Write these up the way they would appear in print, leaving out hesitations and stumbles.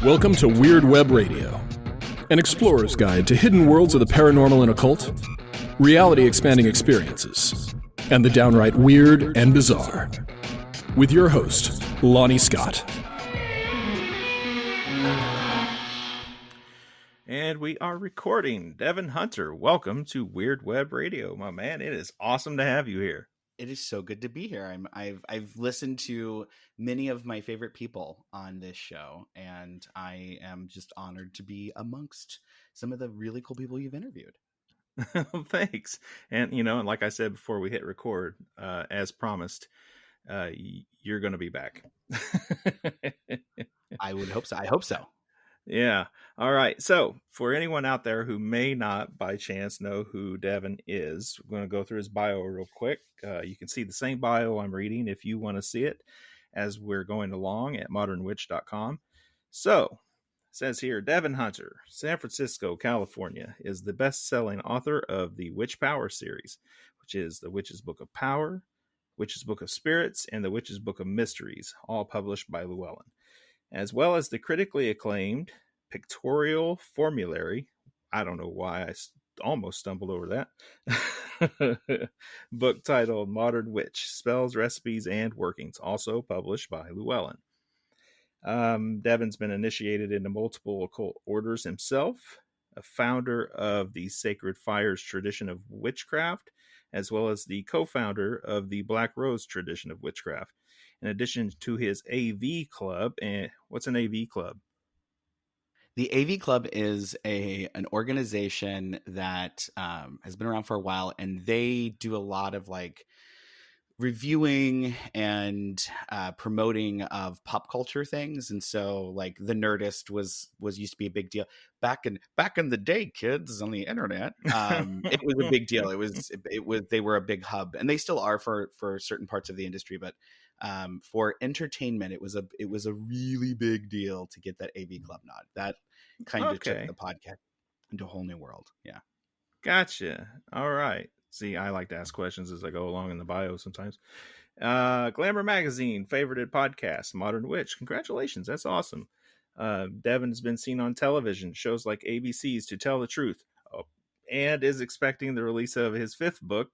Welcome to Weird Web Radio, an explorer's guide to hidden worlds of the paranormal and occult, reality-expanding experiences, and the downright weird and bizarre. With your host, Lonnie Scott. And we are recording. Devin Hunter, welcome to Weird Web Radio, my man. It is awesome to have you here. It is so good to be here. I've listened to many of my favorite people on this show, and I am just honored to be amongst some of the really cool people you've interviewed. Thanks. And, and like I said before we hit record, as promised, you're going to be back. I would hope so. I hope so. Yeah. All right. So for anyone out there who may not by chance know who Devin is, we're going to go through his bio real quick. You can see the same bio I'm reading if you want to see it as we're going along at modernwitch.com. So it says here, Devin Hunter, San Francisco, California, is the best-selling author of the Witch Power series, which is the Witch's Book of Power, Witch's Book of Spirits, and the Witch's Book of Mysteries, all published by Llewellyn, as well as the critically acclaimed pictorial formulary. I don't know why I almost stumbled over that. Book titled Modern Witch, Spells, Recipes, and Workings, also published by Llewellyn. Devin's been initiated into multiple occult orders himself, a founder of the Sacred Fires tradition of witchcraft, as well as the co-founder of the Black Rose tradition of witchcraft. In addition to his AV Club. And what's an AV Club? The AV Club is an organization that has been around for a while, and they do a lot of like reviewing and promoting of pop culture things. And so like the Nerdist was used to be a big deal back in the day, kids, on the internet. It was a big deal. It was they were a big hub, and they still are for certain parts of the industry, but for entertainment, it was a really big deal to get that AV Club nod. That kind of took the podcast into a whole new world. Yeah. Gotcha. All right. See, I like to ask questions as I go along in the bio sometimes. Glamour Magazine, favorited podcast, Modern Witch. Congratulations. That's awesome. Devin's been seen on television, shows like ABC's To Tell the Truth, and is expecting the release of his 5th book,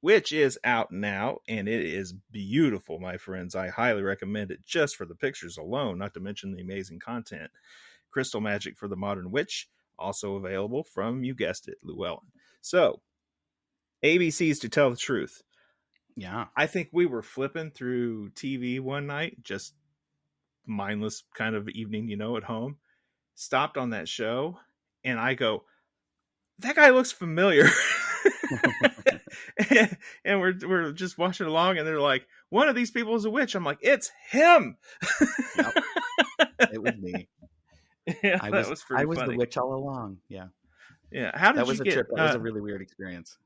which is out now, and it is beautiful, my friends. I highly recommend it just for the pictures alone, not to mention the amazing content. Crystal Magic for the Modern Witch, also available from, you guessed it, Llewellyn. So, ABC's To Tell the Truth. Yeah. I think we were flipping through TV one night, just mindless kind of evening, at home. Stopped on that show, and I go, that guy looks familiar. and we're just watching along, and they're like, one of these people is a witch. I'm like, it's him. Yep. It was me. Yeah, I was funny. The witch all along. Yeah. Yeah. How did you get? Trip. That was a really weird experience.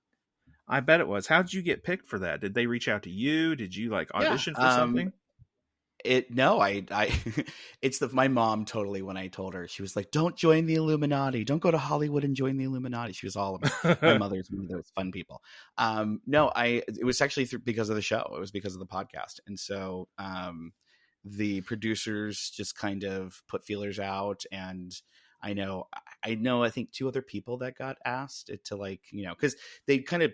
I bet it was. How did you get picked for that? Did they reach out to you? Did you like audition for something? It's my mom totally, when I told her, she was like, don't join the Illuminati. Don't go to Hollywood and join the Illuminati. She was all about my mother's one of those fun people. It was actually because of the show. It was because of the podcast. And so, the producers just kind of put feelers out, and I think 2 other people that got asked to, like, cause they kind of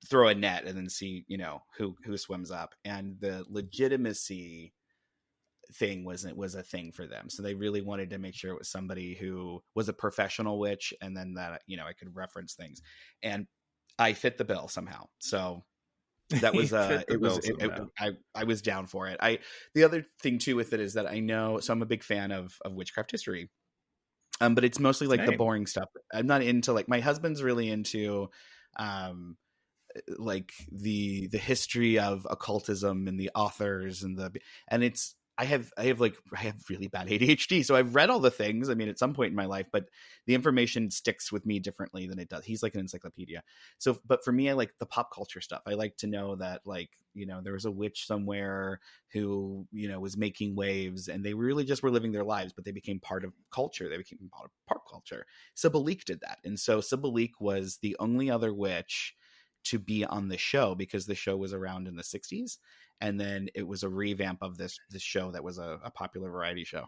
throw a net and then see, who swims up, and the legitimacy thing was a thing for them. So they really wanted to make sure it was somebody who was a professional witch, and then that, I could reference things, and I fit the bill somehow. So that was I was down for it. The other thing too with it is that I'm a big fan of witchcraft history. But it's mostly like the boring stuff. I'm not into, like, my husband's really into like the history of occultism and the authors and it's I have really bad ADHD, so I've read all the things. I mean, at some point in my life, but the information sticks with me differently than it does. He's like an encyclopedia. So, but for me, I like the pop culture stuff. I like to know that, like, there was a witch somewhere who, was making waves, and they really just were living their lives, but they became part of culture. They became part of pop culture. Sybil Leek did that. And so Sybil Leek was the only other witch to be on the show, because the show was around in the 60s. And then it was a revamp of this show that was a popular variety show.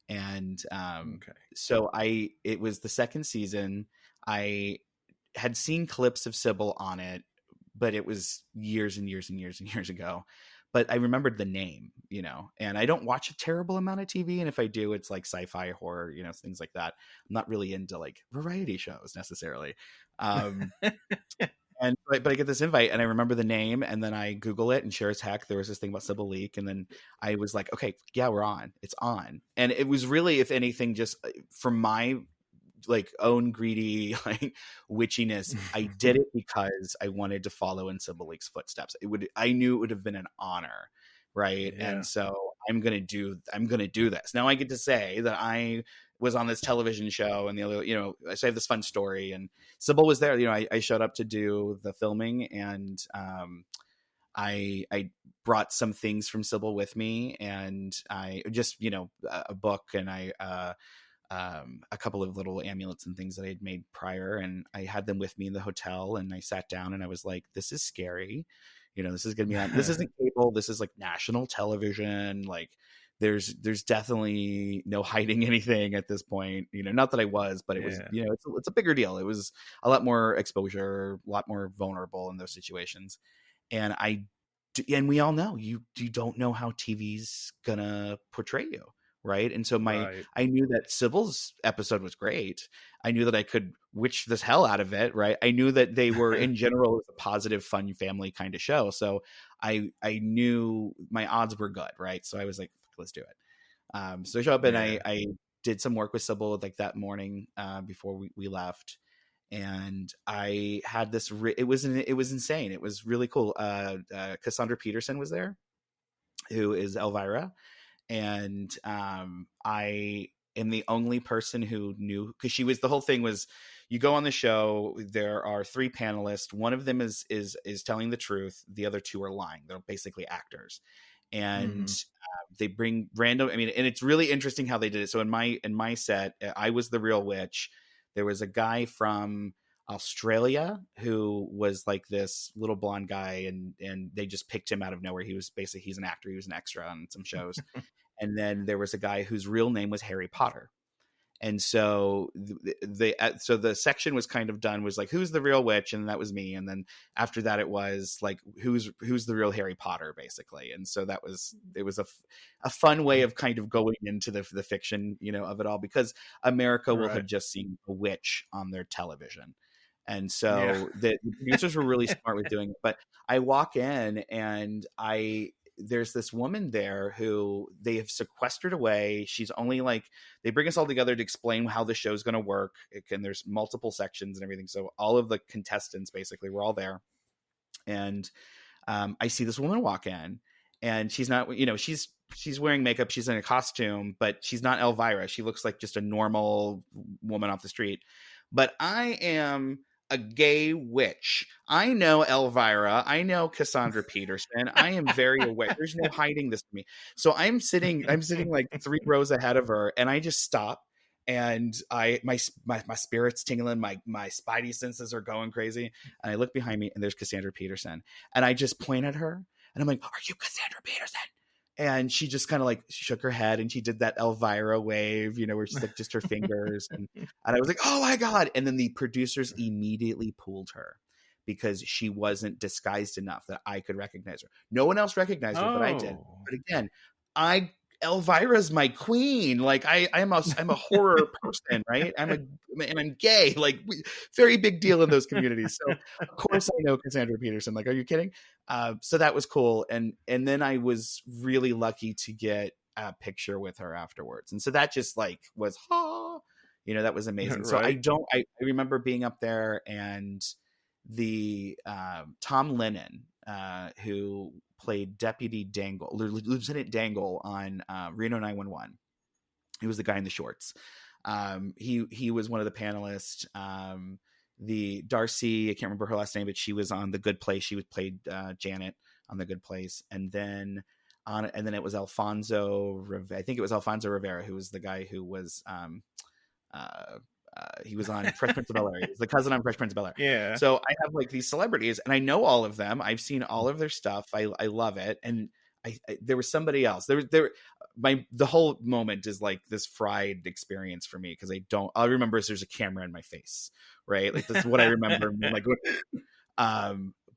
And Okay. so it was the second season. I had seen clips of Sybil on it, but it was years and years and years and years ago. But I remembered the name, and I don't watch a terrible amount of TV. And if I do, it's like sci-fi, horror, things like that. I'm not really into like variety shows necessarily. But I get this invite and I remember the name, and then I Google it, and sure as heck, there was this thing about Sybil Leek. And then I was like, okay, yeah, we're on. It's on. And it was really, if anything, just from my like own greedy like witchiness, I did it because I wanted to follow in Sybil Leek's footsteps. I knew it would have been an honor, right? Yeah. And so I'm gonna do this. Now I get to say that I was on this television show, and the other, so I have this fun story, and Sybil was there. I showed up to do the filming, and I brought some things from Sybil with me, and I just a book, and a couple of little amulets and things that I had made prior, and I had them with me in the hotel, and I sat down and I was like, this is scary. This is going to be on, this isn't cable. This is like national television. Like there's definitely no hiding anything at this point, not that I was, but it was, it's a bigger deal. It was a lot more exposure, a lot more vulnerable in those situations. And we all know you don't know how TV's gonna portray you. Right. And so I knew that Sybil's episode was great. I knew that I could witch this hell out of it. Right. I knew that they were in general, it was a positive, fun family kind of show. So I knew my odds were good. Right. So I was like, let's do it. So I showed up and I did some work with Sybil like that morning before we left. And I had this, it was insane. It was really cool. Cassandra Peterson was there, who is Elvira. And I am the only person who knew, because the whole thing was, you go on the show, there are 3 panelists. One of them is telling the truth. The other 2 are lying. They're basically actors. And they bring random, and it's really interesting how they did it. So in my set, I was the real witch. There was a guy from Australia who was like this little blonde guy, and they just picked him out of nowhere. He's an actor. He was an extra on some shows. And then there was a guy whose real name was Harry Potter. And so the section was kind of done, was like, who's the real witch? And that was me. And then after that, it was like, who's the real Harry Potter, basically. And so it was a fun way of kind of going into the fiction, of it all, because America will have just seen a witch on their television. And so the producers were really smart with doing it. But I walk in, and there's this woman there who they have sequestered away. She's only like, they bring us all together to explain how the show's going to work. And there's multiple sections and everything. So all of the contestants, basically, we're all there. And I see this woman walk in, and she's not, she's wearing makeup. She's in a costume, but she's not Elvira. She looks like just a normal woman off the street. But I am a gay witch. I know Elvira. I know Cassandra Peterson. I am very aware. There's no hiding this from me. So I'm sitting like 3 rows ahead of her, and I just stop, and my spirit's tingling, my spidey senses are going crazy, and I look behind me, and there's Cassandra Peterson, and I just point at her, and I'm like, "Are you Cassandra Peterson?" And she just kind of like, she shook her head, and she did that Elvira wave, where she's like just her fingers. And I was like, oh my God. And then the producers immediately pulled her because she wasn't disguised enough that I could recognize her. No one else recognized her, but I did. But again, Elvira's my queen. Like I'm a horror person, right? I'm gay, like very big deal in those communities. So of course I know Cassandra Peterson. Like, are you kidding? So that was cool. And then I was really lucky to get a picture with her afterwards. And so that just like was, that was amazing. Right. So I remember being up there, and the Tom Lennon, who played Deputy Dangle, Lieutenant Dangle on Reno 911. He was the guy in the shorts. He was one of the panelists. The Darcy, I can't remember her last name, but she was on The Good Place. She played Janet on The Good Place. And then it was Alfonso. I think it was Alfonso Rivera, who was the guy who was he was on Fresh Prince of Bel-Air. He's the cousin on Fresh Prince of Bel-Air. Yeah. So I have like these celebrities, and I know all of them. I've seen all of their stuff. I love it. And there was somebody else. The whole moment is like this fried experience for me because all I remember is there's a camera in my face, right? Like that's what I remember. Like,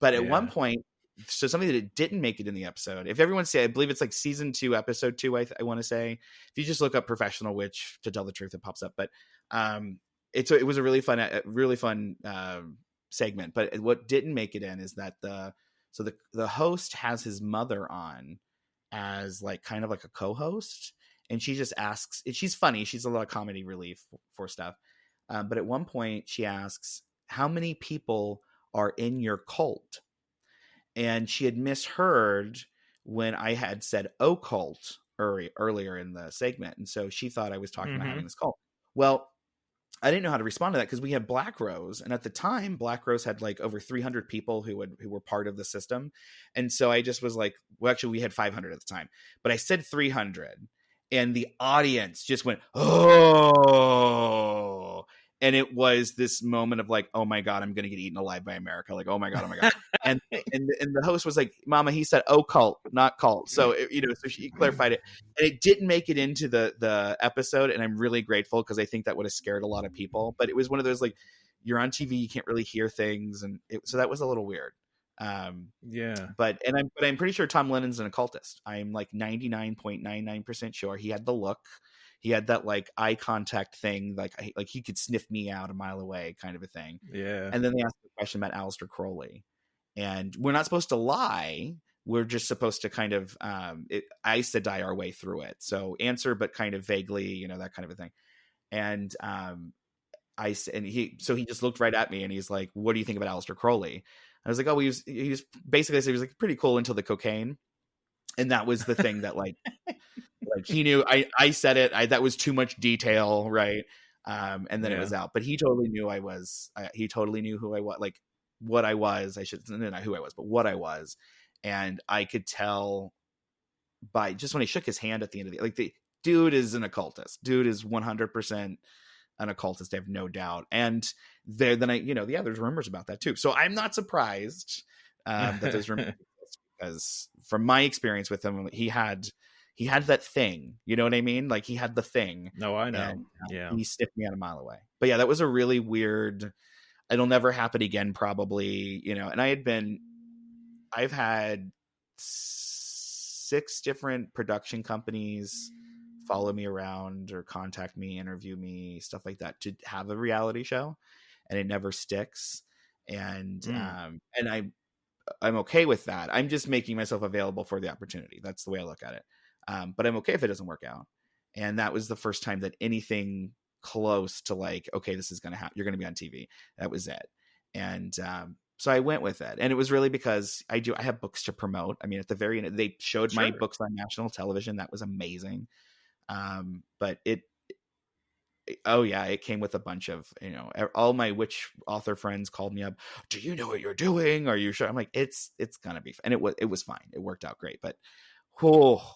but at one point, so something that it didn't make it in the episode. If everyone say, I believe it's like season 2, episode 2. I want to say, if you just look up professional witch, to tell the truth, it pops up. But it was a really fun segment. But what didn't make it in is that the host has his mother on as like kind of like a co-host, and she just asks. She's funny. She's a lot of comedy relief for stuff. But at one point, she asks, "How many people are in your cult?" And she had misheard when I had said occult earlier in the segment. And so she thought I was talking about having this cult. Well, I didn't know how to respond to that because we had Black Rose. And at the time, Black Rose had like over 300 people who were part of the system. And so I just was like, well, actually, we had 500 at the time. But I said 300. And the audience just went, oh. And it was this moment of like, oh my God, I'm going to get eaten alive by America. Like, oh my God, oh my God. and the host was like, Mama, he said occult, not cult. So, so she clarified it. And it didn't make it into the episode. And I'm really grateful because I think that would have scared a lot of people. But it was one of those, like, you're on TV, you can't really hear things. And so that was a little weird. But I'm pretty sure Tom Lennon's an occultist. I'm like 99.99% sure he had the look. He had that like eye contact thing, like he could sniff me out a mile away, kind of a thing. Yeah. And then they asked a question about Aleister Crowley, and we're not supposed to lie. We're just supposed to kind of die our way through it. So answer, but kind of vaguely, that kind of a thing. And he just looked right at me and he's like, "What do you think about Aleister Crowley?" I was like, "Oh, he was basically," he was like pretty cool until the cocaine, and that was the thing that like. Like he knew I said it. that was too much detail. Right. And then it was out, but he totally knew he totally knew who I was, like what I was. I should not who I was, but what I was. And I could tell by just when he shook his hand at the end of the dude is an occultist. Dude is 100% an occultist. I have no doubt. And there's rumors about that too. So I'm not surprised that there's rumors because from my experience with him, he had that thing, you know what I mean? Like he had the thing. No, I know. And, he sniffed me out a mile away. But yeah, that was a really weird, it'll never happen again, probably, and I've had 6 different production companies follow me around or contact me, interview me, stuff like that to have a reality show, and it never sticks. And, and I'm okay with that. I'm just making myself available for the opportunity. That's the way I look at it. But I'm okay if it doesn't work out. And that was the first time that anything close to like, okay, this is going to happen. You're going to be on TV. That was it. And so I went with it. And it was really because I have books to promote. I mean, at the very end, they showed my books on national television. That was amazing. But it came with a bunch of, all my witch author friends called me up. Do you know what you're doing? Are you sure? I'm like, it's going to be fun. And it was fine. It worked out great. But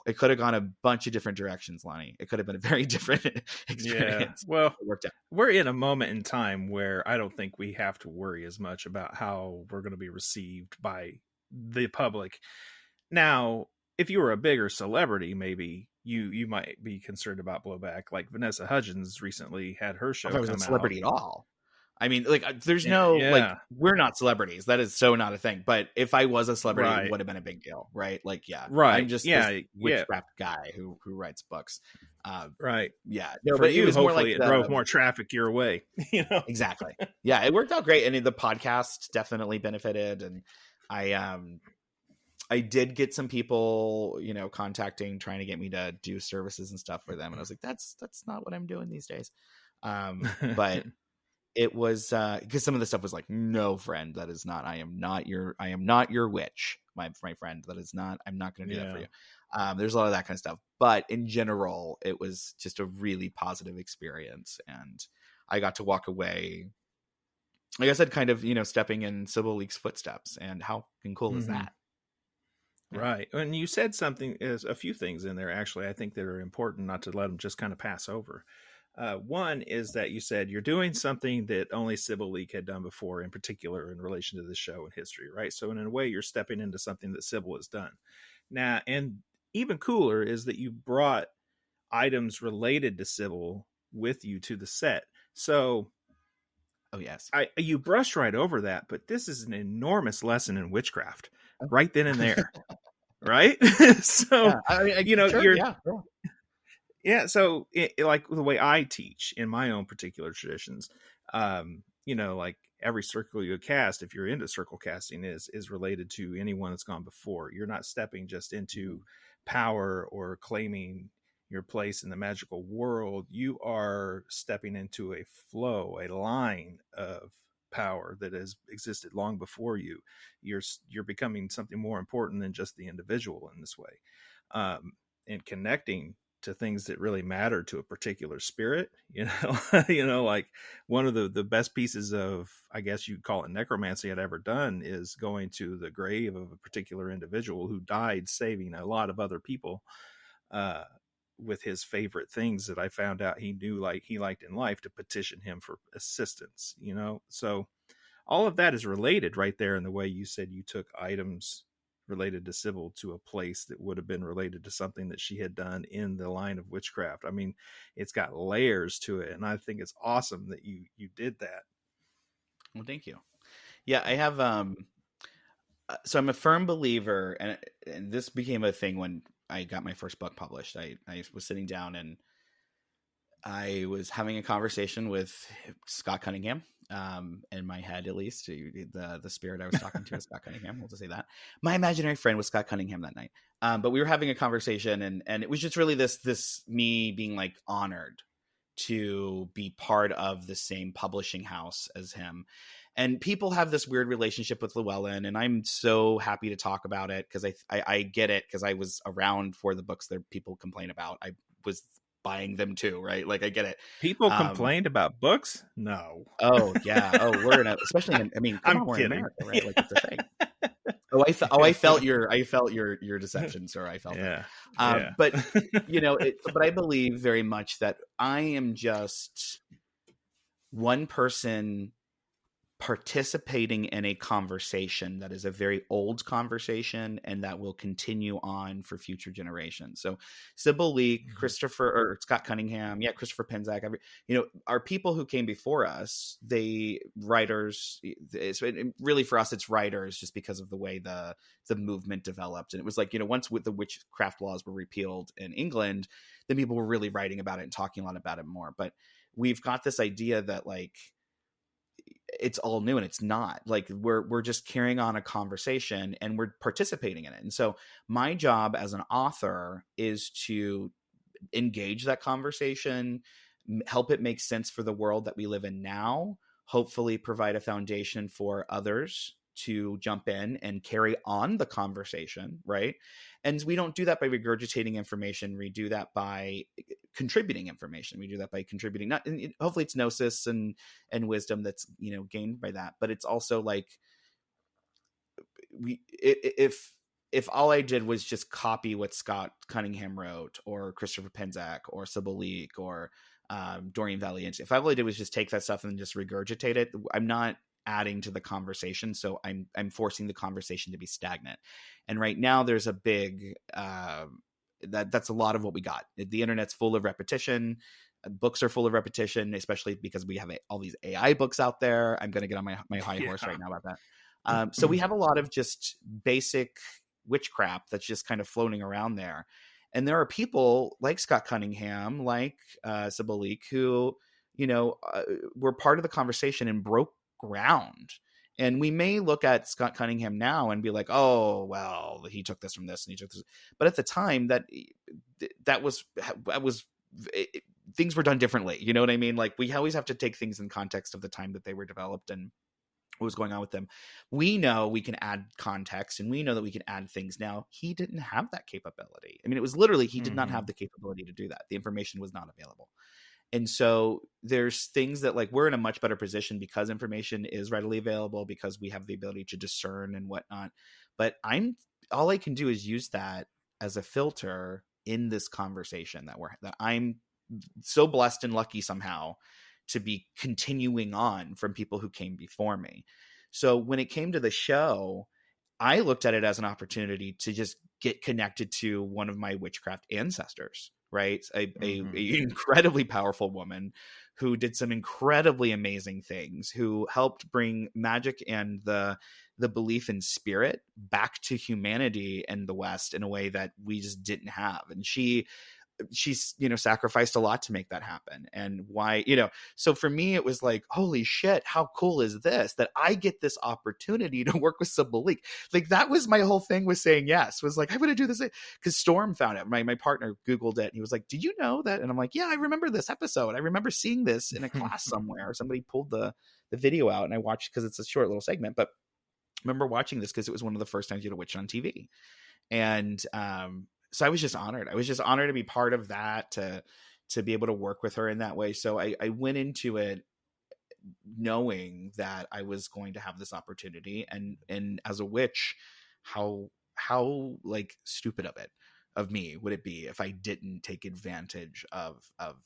it could have gone a bunch of different directions, Lonnie. It could have been a very different experience. Yeah. Well, it worked out. We're in a moment in time where I don't think we have to worry as much about how we're going to be received by the public. Now, if you were a bigger celebrity, maybe you might be concerned about blowback. Like Vanessa Hudgens recently had her show. If I was a celebrity at all. I mean, like, there's like, we're not celebrities. That is so not a thing. But if I was a celebrity, it would have been a big deal, right? Like, right. I'm just this witchcraft guy who writes books. Right. Yeah. No, but it was hopefully more like it drove more traffic your way. Exactly. Yeah, it worked out great, and the podcast definitely benefited. And I did get some people, contacting, trying to get me to do services and stuff for them, and I was like, that's not what I'm doing these days. But. It was because some of the stuff was like, no, friend, that is not. I am not your witch, my friend. That is not. I'm not going to do that for you. There's a lot of that kind of stuff, but in general, it was just a really positive experience, and I got to walk away. Like I said, kind of stepping in Sybil Leek's footsteps, and how cool is that? Right, and you said a few things in there actually. I think that are important, not to let them just kind of pass over. One is that you said you're doing something that only Sybil Leek had done before, in particular in relation to the show and history, right? So in a way, you're stepping into something that Sybil has done. Now, and even cooler is that you brought items related to Sybil with you to the set. So Oh yes. you brushed right over that, but this is an enormous lesson in witchcraft Oh. right then and there. Right? So, Yeah. I mean, sure, you're, yeah. Sure. yeah. So like the way I teach in my own particular traditions, like every circle you cast, if you're into circle casting, is related to anyone that's gone before. You're not stepping just into power or claiming your place in the magical world. You are stepping into a flow, a line of power that has existed long before you. You're becoming something more important than just the individual in this way, and connecting to things that really matter to a particular spirit. Like one of the best pieces of, I guess you'd call it necromancy I'd ever done, is going to the grave of a particular individual who died saving a lot of other people, with his favorite things that I found out he knew, like he liked in life, to petition him for assistance. So all of that is related right there in the way you said you took items related to Sybil to a place that would have been related to something that she had done in the line of witchcraft. I mean, it's got layers to it, and I think it's awesome that you did that. Well, thank you. Yeah, I have so I'm a firm believer, and this became a thing when I got my first book published. I was sitting down and I was having a conversation with Scott Cunningham, in my head, at least. The spirit I was talking to is Scott Cunningham. We'll just say that. My imaginary friend was Scott Cunningham that night. But we were having a conversation, and it was just really this me being like honored to be part of the same publishing house as him. And people have this weird relationship with Llewellyn, and I'm so happy to talk about it because I get it, because I was around for the books that people complain about. I was buying them too, right? Like, I get it. People complained about books? No. Oh yeah. Oh, we're in especially in, I mean, come on, we're in America, right? Like, it's a thing. I felt your deception, sir. I felt it. But but I believe very much that I am just one person participating in a conversation that is a very old conversation and that will continue on for future generations. So Sybil Leek, Christopher or Scott Cunningham, Christopher Penzac, are people who came before us. They writers, really for us, it's writers, just because of the way the movement developed. And it was like, once with the witchcraft laws were repealed in England, then people were really writing about it and talking a lot about it more. But we've got this idea that like, it's all new, and it's not. Like, we're just carrying on a conversation and we're participating in it. And so my job as an author is to engage that conversation, help it make sense for the world that we live in now, hopefully provide a foundation for others to jump in and carry on the conversation, right? And we don't do that by regurgitating information. We do that by contributing information. We do that by contributing, not, and hopefully it's gnosis and wisdom that's gained by that. But it's also like, if all I did was just copy what Scott Cunningham wrote, or Christopher Penzac, or Sybil Leek, or Dorian Valiant, if all I did was just take that stuff and just regurgitate it, I'm not adding to the conversation. So I'm forcing the conversation to be stagnant. And right now there's a big that's a lot of what we got. The internet's full of repetition. Books are full of repetition, especially because we have all these AI books out there. I'm going to get on my high horse right now about that. So we have a lot of just basic witchcraft that's just kind of floating around there. And there are people like Scott Cunningham, like Sybil Leek, who, were part of the conversation and broke ground. And we may look at Scott Cunningham now and be like, oh, well, he took this from this and he took this. But at the time that was things were done differently. You know what I mean? Like, we always have to take things in context of the time that they were developed and what was going on with them. We know we can add context, and we know that we can add things now. He didn't have that capability. I mean, it was literally, he did not have the capability to do that. The information was not available. And so there's things that, like, we're in a much better position because information is readily available, because we have the ability to discern and whatnot. But all I can do is use that as a filter in this conversation that I'm so blessed and lucky somehow to be continuing on from people who came before me. So when it came to the show, I looked at it as an opportunity to just get connected to one of my witchcraft ancestors, right? A incredibly powerful woman who did some incredibly amazing things, who helped bring magic and the belief in spirit back to humanity and the West in a way that we just didn't have. And she's, you know, sacrificed a lot to make that happen. And why, you know, so for me, it was like, holy shit, how cool is this, that I get this opportunity to work with Sybil Leek. Like, that was my whole thing with saying yes, was like, I'm going to do this. Because Storm found it. My partner Googled it. And he was like, did you know that? And I'm like, yeah, I remember this episode. I remember seeing this in a class somewhere. Somebody pulled the video out and I watched, because it's a short little segment, but I remember watching this because it was one of the first times you had a witch on TV. And, so I was just honored. I was just honored to be part of that, to be able to work with her in that way. So I went into it knowing that I was going to have this opportunity, and as a witch, how like stupid of me would it be if I didn't take advantage of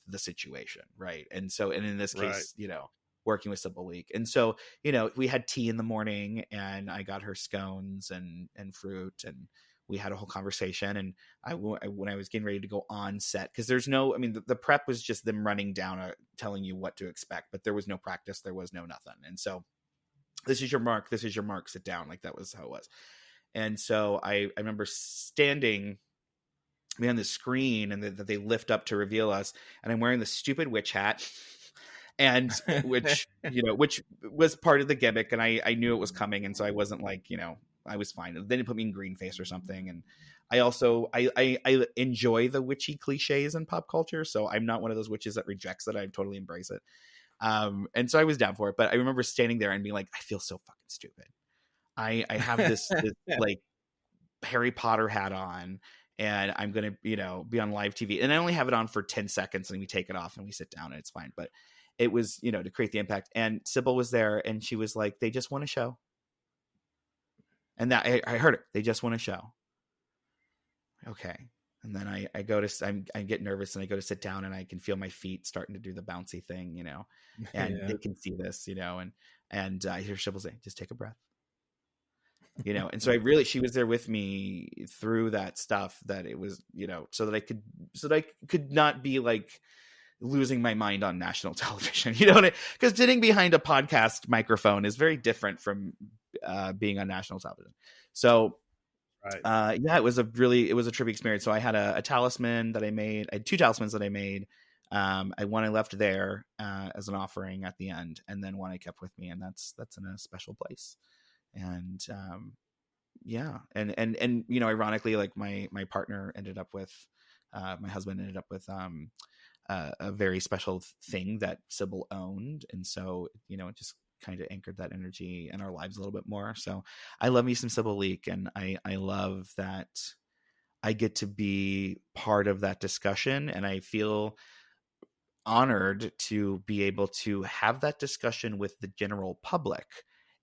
the situation, right? And so, and in this case, you know, working with Sybil Leek. And so, you know, we had tea in the morning, and I got her scones and fruit, and we had a whole conversation. And when I was getting ready to go on set, because there's no, I mean, the prep was just them running down, telling you what to expect, but there was no practice, there was no nothing. And so, this is your mark, sit down. Like, that was how it was. And so I remember standing behind the screen, and that they lift up to reveal us, and I'm wearing the stupid witch hat. And which, you know, which was part of the gimmick, and I knew it was coming. And so I wasn't like, you know, I was fine. Then they put me in green face or something. And I also, I enjoy the witchy cliches in pop culture. So I'm not one of those witches that rejects it. I totally embrace it. And so I was down for it. But I remember standing there and being like, I feel so fucking stupid. I have this like Harry Potter hat on, and I'm going to, you know, be on live TV. And I only have it on for 10 seconds, and we take it off and we sit down, and it's fine. But it was, you know, to create the impact. And Sybil was there, and she was like, they just want to show. And that I heard it. They just want to show. Okay. And then I go to, I get nervous, and I go to sit down, and I can feel my feet starting to do the bouncy thing, you know, and they can see this, you know, and I hear Sybil say, just take a breath, you know? And so she was there with me through that stuff, that it was, you know, so that I could not be like losing my mind on national television, you know, because sitting behind a podcast microphone is very different from being on national television. So yeah, it was a trippy experience. So I had a talisman that I made. I had 2 talismans that I made. One I left there as an offering at the end, and then one I kept with me, and that's in a special place. And yeah, and you know, ironically, like my partner ended up with my husband ended up with a very special thing that Sybil owned, and so, you know, it just kind of anchored that energy in our lives a little bit more. So I love me some Sybil Leek, and I love that I get to be part of that discussion, and I feel honored to be able to have that discussion with the general public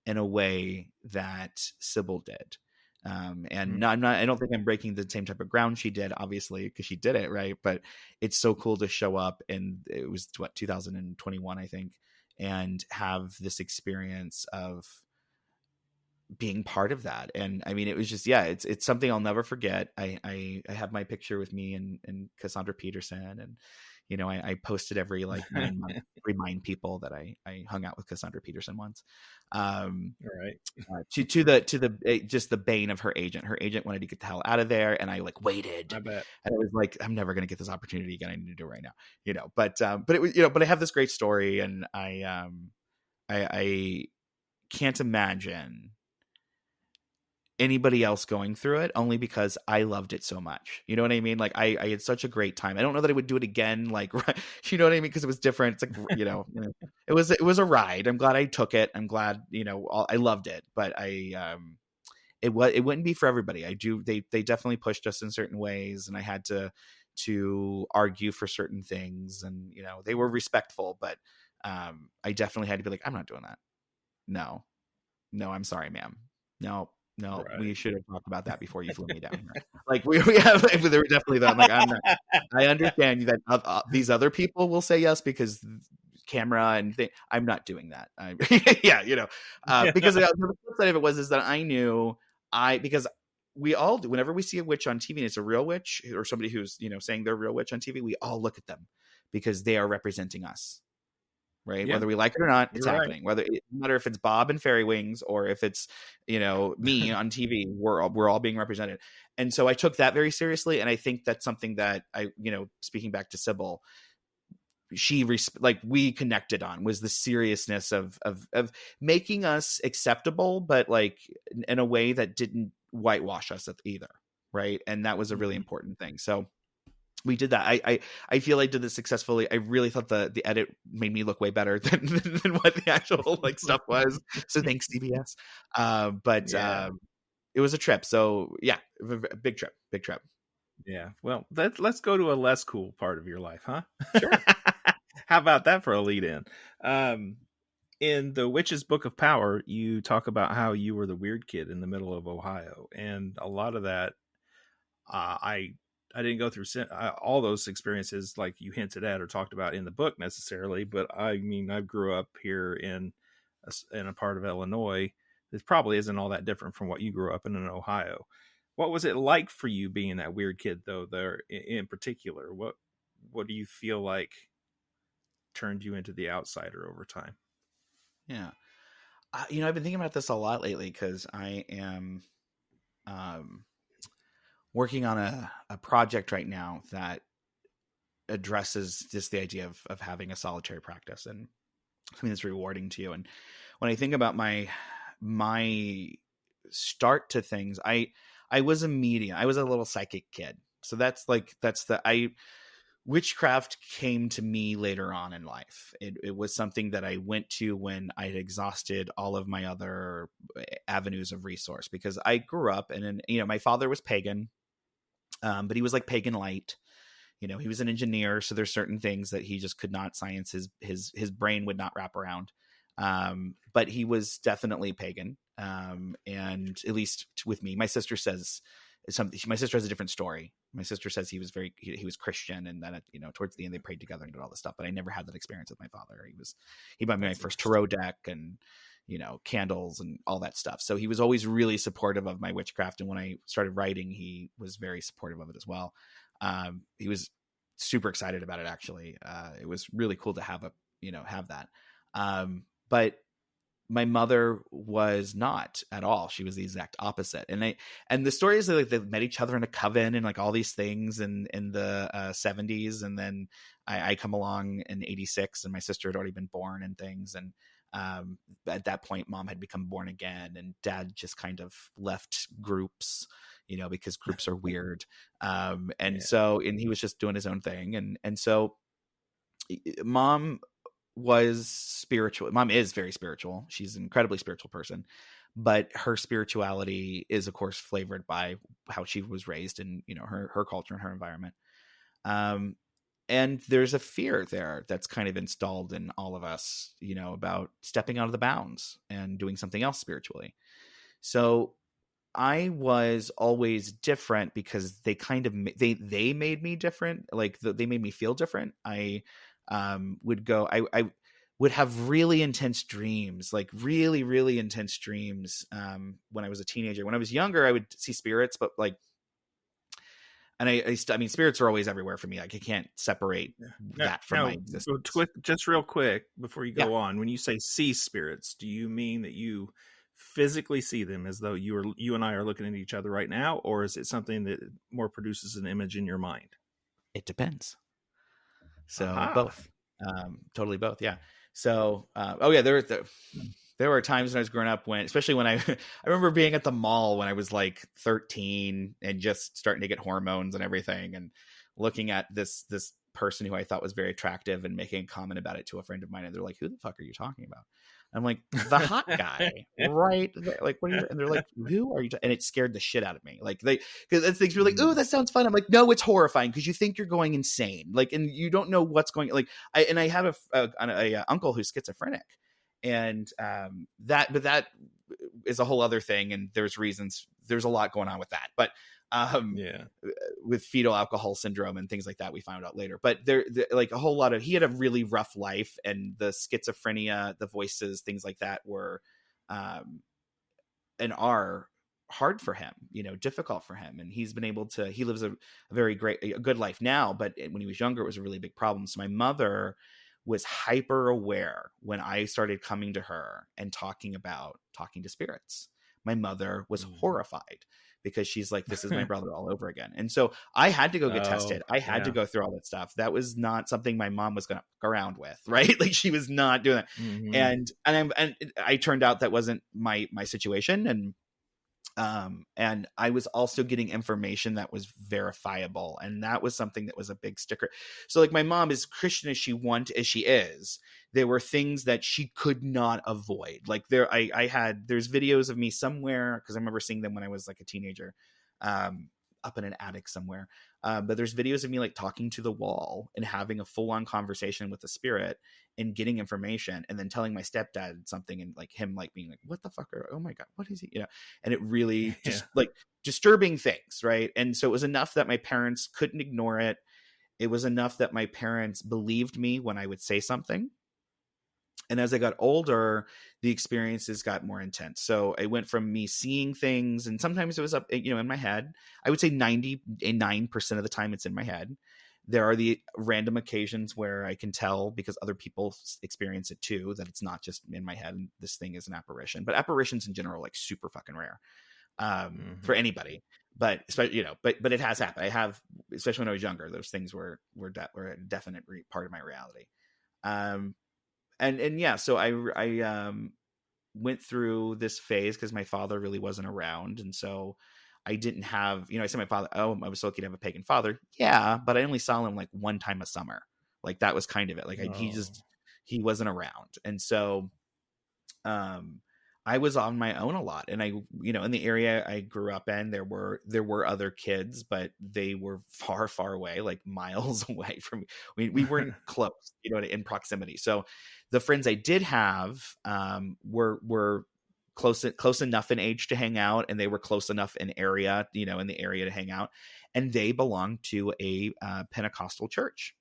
in a way that Sybil did. And I don't think I'm breaking the same type of ground she did, obviously, because she did it, right? But it's so cool to show up, and it was 2021, I think, and have this experience of being part of that. And I mean, it was just, yeah, it's something I'll never forget. I have my picture with me and Cassandra Peterson, and, you know, I posted every like 9 months, remind people that I hung out with Cassandra Peterson once. All right. To the just the bane of her agent. Her agent wanted to get the hell out of there, and I like waited. I bet. And I was like, I'm never going to get this opportunity again. I need to do it right now, you know. But it was, you know, but I have this great story, and I can't imagine anybody else going through it, only because I loved it so much. You know what I mean? Like I had such a great time. I don't know that I would do it again. Like, you know what I mean? Because it was different. It's like, you know, it was a ride. I'm glad I took it. I'm glad, you know, I loved it, but it wouldn't be for everybody. They definitely pushed us in certain ways, and I had to argue for certain things, and, you know, they were respectful, but I definitely had to be like, I'm not doing that. No, I'm sorry, ma'am. No, right. We should have talked about that before you flew me down here. Like we have, there were definitely that. I'm like, I'm not. I understand that these other people will say yes because camera and thing. I'm not doing that. Yeah, you know, because the flip side of it is that I knew because we all do, whenever we see a witch on TV and it's a real witch or somebody who's, you know, saying they're a real witch on TV, we all look at them because they are representing us, right? Yeah. Whether we like it or not, it's You're right. happening. Whether no matter if it's Bob and Fairy Wings or if it's, you know, me on TV, we're all being represented. And so I took that very seriously. And I think that's something that I, you know, speaking back to Sybil, we connected on was the seriousness of making us acceptable, but like in a way that didn't whitewash us either. Right. And that was a really important thing. So we did that. I feel I did this successfully. I really thought the edit made me look way better than what the actual like stuff was. So thanks CBS. It was a trip. So yeah, big trip. Yeah. Well, let's go to a less cool part of your life, huh? Sure. How about that for a lead in? In the Witch's Book of Power, you talk about how you were the weird kid in the middle of Ohio. And a lot of that, I didn't go through all those experiences like you hinted at or talked about in the book necessarily. But I mean, I grew up here in a part of Illinois. It probably isn't all that different from what you grew up in Ohio. What was it like for you being that weird kid, though, there in particular? What do you feel like turned you into the outsider over time? Yeah. You know, I've been thinking about this a lot lately because I am working on a project right now that addresses just the idea of having a solitary practice and something that's rewarding to you. And when I think about my start to things, I was a medium. I was a little psychic kid. So Witchcraft came to me later on in life. It was something that I went to when I had exhausted all of my other avenues of resource, because I grew up and, you know, my father was pagan, but he was like pagan light. You know, he was an engineer. So there's certain things that he just could not science. His brain would not wrap around. But he was definitely pagan. And at least with me, my sister says something. My sister has a different story. My sister says he was Christian, and then you know, towards the end they prayed together and did all this stuff. But I never had that experience with my father. He bought me my first tarot deck and, you know, candles and all that stuff. So he was always really supportive of my witchcraft. And when I started writing, he was very supportive of it as well. He was super excited about it. Actually, it was really cool to have that. But my mother was not at all. She was the exact opposite. And the story is that like they met each other in a coven and like all these things in the 70s. And then I come along in 86 and my sister had already been born and things. And at that point, mom had become born again and dad just kind of left groups, you know, because groups are weird. So he was just doing his own thing. And so mom was spiritual. Mom is very spiritual. She's an incredibly spiritual person, but her spirituality is of course flavored by how she was raised and, you know, her culture and her environment. And there's a fear there that's kind of installed in all of us, you know, about stepping out of the bounds and doing something else spiritually. So I was always different because they kind of, they made me different. Like they made me feel different. I would have really intense dreams, like really, really intense dreams. When I was a teenager. When I was younger, I would see spirits, but like, and I mean, spirits are always everywhere for me. Like I can't separate that from my existence. Just real quick before you go on, when you say see spirits, do you mean that you physically see them as though you and I are looking at each other right now, or is it something that more produces an image in your mind? It depends. So both, totally both. Yeah. So, there were times when I was growing up especially when I remember being at the mall when I was like 13 and just starting to get hormones and everything and looking at this person who I thought was very attractive and making a comment about it to a friend of mine. And they're like, who the fuck are you talking about? I'm like, the hot guy, right? Like, what are you? And they're like, who are you? And it scared the shit out of me. Like because things were like, oh, that sounds fun. I'm like, no, it's horrifying because you think you're going insane. Like, and you don't know what's going. Like, I have a uncle who's schizophrenic, and that is a whole other thing. And there's a lot going on with that, but. With fetal alcohol syndrome and things like that, we found out later. But there like a whole lot of, he had a really rough life, and the schizophrenia, the voices, things like that were, and are hard for him, difficult for him. And he's been able to, he lives a very good life now, but when he was younger, it was a really big problem. So my mother was hyper aware when I started coming to her and talking to spirits. My mother was horrified because she's like, this is my brother all over again. And so I had to go get tested. I had to go through all that stuff. That was not something my mom was going to fuck around with, right? Like she was not doing that. And I turned out that wasn't my situation. And I was also getting information that was verifiable. And that was something that was a big sticker. So like my mom, as Christian as she is, there were things that she could not avoid. Like there's videos of me somewhere, because I remember seeing them when I was like a teenager, up in an attic somewhere. But there's videos of me like talking to the wall and having a full on conversation with the spirit and getting information, and then telling my stepdad something, and like him like being like, what the fuck oh my God, what is he? And it really just like disturbing things. Right. And so it was enough that my parents couldn't ignore it. It was enough that my parents believed me when I would say something. And as I got older, the experiences got more intense. So I went from me seeing things, and sometimes it was up, in my head. I would say 99% of the time it's in my head. There are the random occasions where I can tell, because other people experience it too, that it's not just in my head and this thing is an apparition. But apparitions in general are like super fucking rare for anybody. But especially, but it has happened. I have, especially when I was younger, those things were a definite part of my reality. And yeah, so I went through this phase because my father really wasn't around. And so I didn't have, I said my father, I was so lucky to have a pagan father. Yeah. But I only saw him like one time a summer. Like that was kind of it. Like he wasn't around. And so I was on my own a lot. And I, in the area I grew up in, there were other kids, but they were far, far away, like miles away from me. We weren't close, in proximity. So the friends I did have were close enough in age to hang out, and they were close enough in area, in the area to hang out, and they belonged to a Pentecostal church.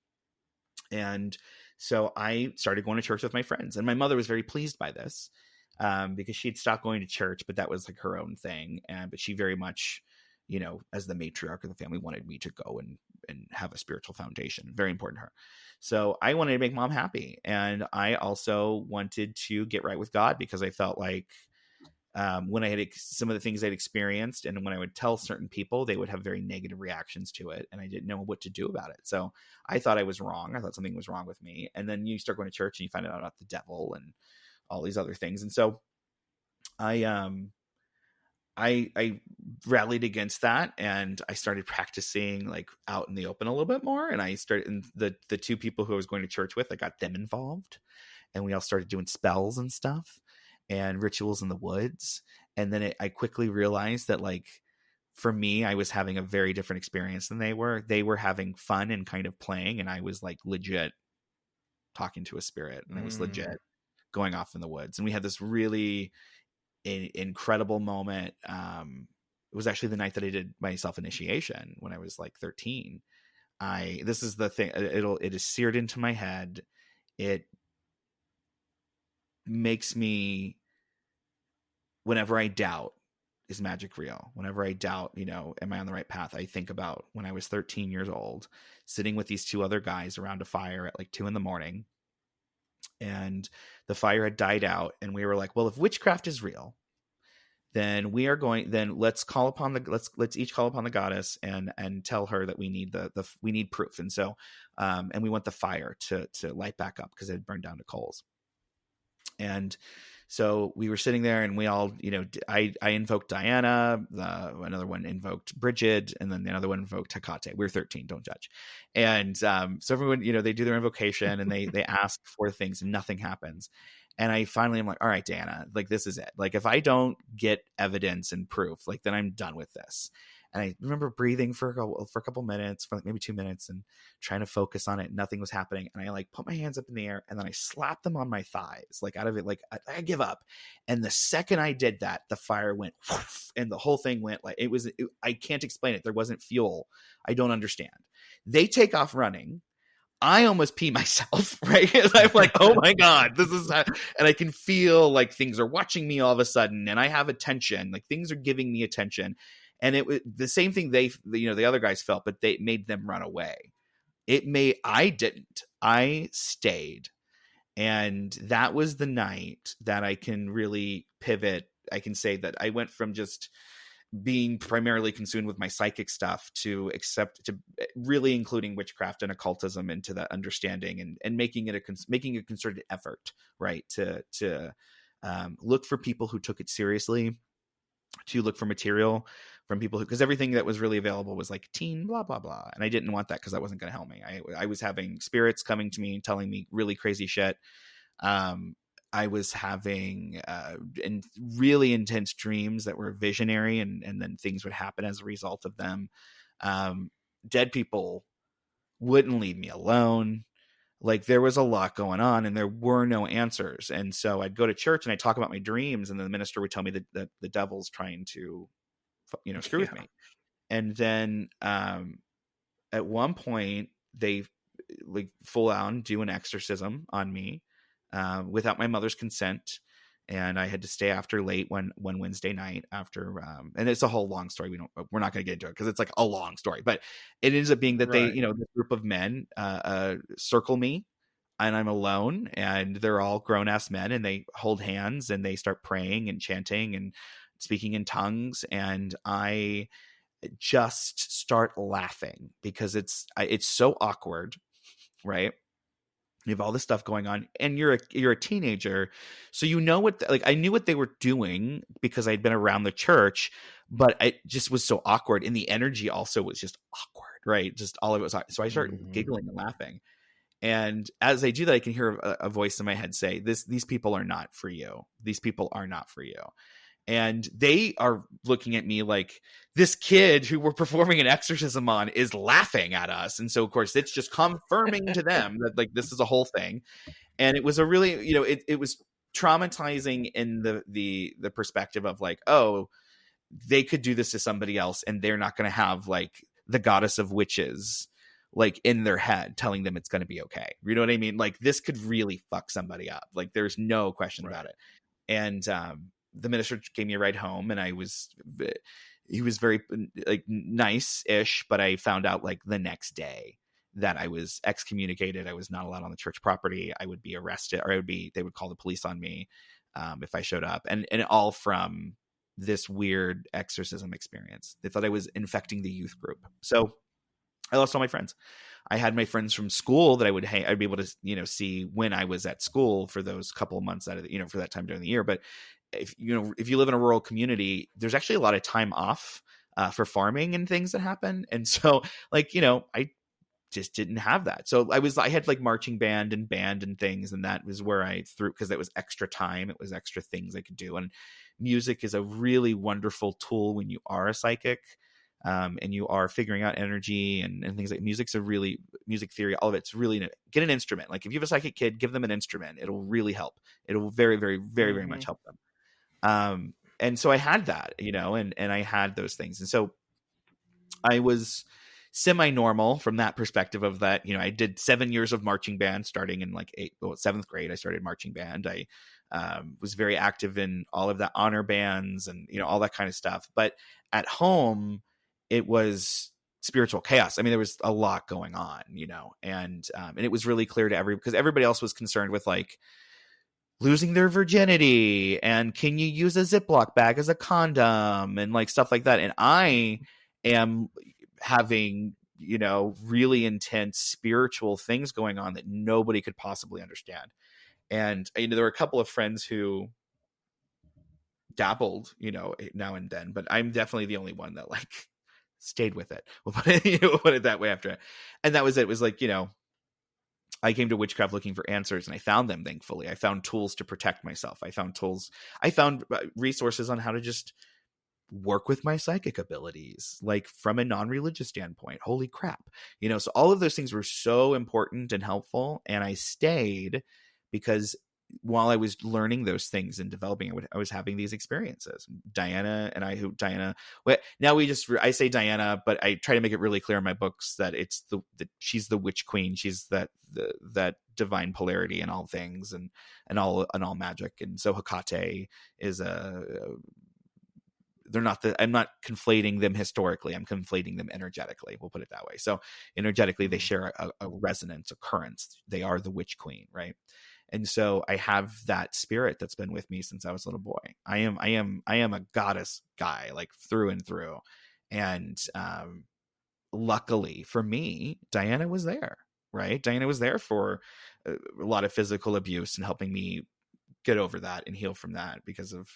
And so I started going to church with my friends, and my mother was very pleased by this because she'd stopped going to church, but that was like her own thing. But she very much, as the matriarch of the family, wanted me to go and have a spiritual foundation. Very important to her. So I wanted to make mom happy. And I also wanted to get right with God, because I felt like when I had some of the things I'd experienced, and when I would tell certain people, they would have very negative reactions to it. And I didn't know what to do about it. So I thought I was wrong. I thought something was wrong with me. And then you start going to church and you find out about the devil and all these other things. And so I rallied against that, and I started practicing like out in the open a little bit more. And I started, and the two people who I was going to church with, I got them involved, and we all started doing spells and stuff and rituals in the woods. And then I quickly realized that, like, for me, I was having a very different experience than they were. They were having fun and kind of playing, and I was like legit talking to a spirit, and I was legit going off in the woods. And we had this really incredible moment. It was actually the night that I did my self-initiation when I was like 13. This is the thing. It is seared into my head. It makes me, whenever I doubt, is magic real? Whenever I doubt, am I on the right path? I think about when I was 13 years old, sitting with these two other guys around a fire at like 2 a.m. And the fire had died out, and we were like, well, if witchcraft is real, then let's each call upon the goddess and tell her that we need we need proof. And so, and we want the fire to light back up, because it had burned down to coals. And so we were sitting there, and we all, I invoked Diana, another one invoked Bridget, and then the other one invoked Hecate. We were 13, don't judge. And so everyone, they do their invocation, and they ask for things, and nothing happens. And I finally am like, all right, Diana, like, this is it. Like, if I don't get evidence and proof, like, then I'm done with this. And I remember breathing for a couple minutes, for like maybe 2 minutes, and trying to focus on it. Nothing was happening. And I like put my hands up in the air, and then I slapped them on my thighs, like out of it, like I give up. And the second I did that, the fire went whoosh, and the whole thing went like, I can't explain it. There wasn't fuel. I don't understand. They take off running. I almost pee myself, right? I'm like, oh my God, this is, and I can feel like things are watching me all of a sudden, and I have attention, like things are giving me attention. And it was the same thing the other guys felt, but they made them run away. I didn't, I stayed. And that was the night that I can really pivot. I can say that I went from just being primarily consumed with my psychic stuff to really including witchcraft and occultism into that understanding, and making a concerted effort, right, to look for people who took it seriously, to look for material from people who, because everything that was really available was like teen blah blah blah, and I didn't want that because that wasn't going to help me. I was having spirits coming to me telling me really crazy shit. I was having really intense dreams that were visionary, and then things would happen as a result of them. Dead people wouldn't leave me alone. Like there was a lot going on, and there were no answers. And so I'd go to church and I'd talk about my dreams, and the minister would tell me that the devil's trying to, screw with me. And then at one point they like full on do an exorcism on me without my mother's consent. And I had to stay after late one Wednesday night after, and it's a whole long story. We're not going to get into it because it's like a long story, but it ends up being that Right. they, this group of men circle me, and I'm alone, and they're all grown ass men, and they hold hands and they start praying and chanting and speaking in tongues. And I just start laughing because it's so awkward, right? You have all this stuff going on, and you're a teenager, so I knew what they were doing because I'd been around the church, but it just was so awkward, and the energy also was just awkward, right? Just all of it was awkward. So I started giggling and laughing, and as I do that, I can hear a voice in my head say, "These people are not for you. These people are not for you." And they are looking at me like this kid who we're performing an exorcism on is laughing at us. And so, of course, it's just confirming to them that like this is a whole thing. And it was a really, it was traumatizing in the perspective of like, oh, they could do this to somebody else and they're not going to have like the goddess of witches like in their head telling them it's going to be okay. You know what I mean? Like this could really fuck somebody up. Like there's no question about it. And, the minister gave me a ride home, and he was very like nice-ish, but I found out like the next day that I was excommunicated. I was not allowed on the church property. I would be arrested, or they would call the police on me if I showed up, and all from this weird exorcism experience. They thought I was infecting the youth group. So I lost all my friends. I had my friends from school that I'd be able to, see when I was at school for those couple of months out of the, for that time during the year. But if you live in a rural community, there's actually a lot of time off for farming and things that happen. And so like, I just didn't have that. So I had like marching band and things. And that was where I threw, because that was extra time. It was extra things I could do. And music is a really wonderful tool when you are a psychic. And you are figuring out energy and things like music theory, all of it's really get an instrument. Like if you have a psychic kid, give them an instrument. It'll really help. It'll very, very, very, very much help them. And so I had that, and I had those things. And so I was semi-normal from that perspective of that, I did 7 years of marching band starting in like 7th grade. I started marching band. I was very active in all of the honor bands and, all that kind of stuff. But at home, it was spiritual chaos. I mean, there was a lot going on, and it was really clear to because everybody else was concerned with like losing their virginity and can you use a Ziploc bag as a condom and like stuff like that. And I am having, really intense spiritual things going on that nobody could possibly understand. And, there were a couple of friends who dabbled, now and then, but I'm definitely the only one that like stayed with it. We'll put it that way after it. And that was it. It was like, I came to witchcraft looking for answers, and I found them. Thankfully, I found tools to protect myself. I found resources on how to just work with my psychic abilities, like from a non-religious standpoint. Holy crap. So all of those things were so important and helpful. And I stayed because while I was learning those things and developing it, I was having these experiences. Diana and I, I say Diana, but I try to make it really clear in my books that it's she's the witch queen. She's that divine polarity in all things and all magic. And so Hecate is I'm not conflating them historically. I'm conflating them energetically. We'll put it that way. So energetically, they share a resonance, a currents. They are the witch queen, right? And so I have that spirit that's been with me since I was a little boy. I am a goddess guy, like through and through. And luckily for me, Diana was there, right? Diana was there for a lot of physical abuse and helping me get over that and heal from that because of,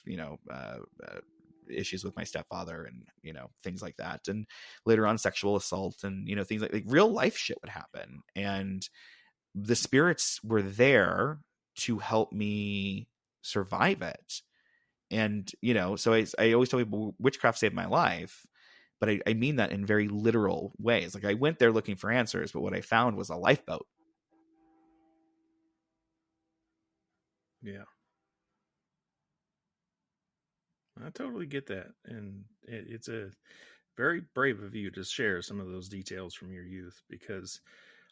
issues with my stepfather and, things like that. And later on sexual assault and, things like real life shit would happen. And the spirits were there to help me survive it. And, so I always tell people witchcraft saved my life, but I mean that in very literal ways. Like I went there looking for answers, but what I found was a lifeboat. Yeah. I totally get that. And it's a very brave of you to share some of those details from your youth, because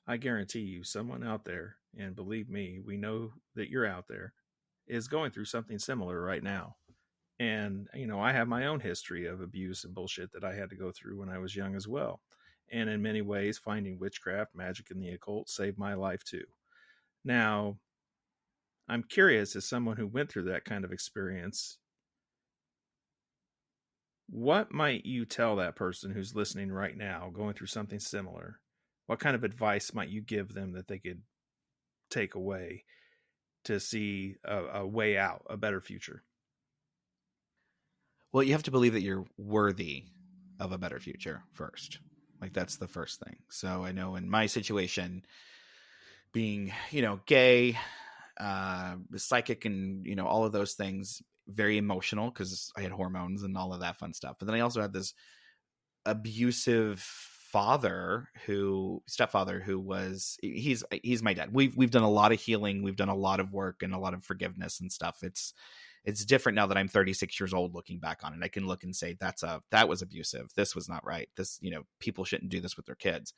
I guarantee you someone out there, and believe me, we know that you're out there, is going through something similar right now. And, I have my own history of abuse and bullshit that I had to go through when I was young as well. And in many ways, finding witchcraft, magic, and the occult saved my life too. Now, I'm curious, as someone who went through that kind of experience, what might you tell that person who's listening right now, going through something similar? What kind of advice might you give them that they could take away to see a way out, a better future? Well, you have to believe that you're worthy of a better future first. Like that's the first thing. So I know in my situation, being, gay, psychic and, all of those things, very emotional because I had hormones and all of that fun stuff. But then I also had this abusive stepfather who was, he's my dad. We've done a lot of healing. We've done a lot of work and a lot of forgiveness and stuff. It's different now that I'm 36 years old looking back on it. I can look and say, that was abusive. This was not right. This, people shouldn't do this with their kids.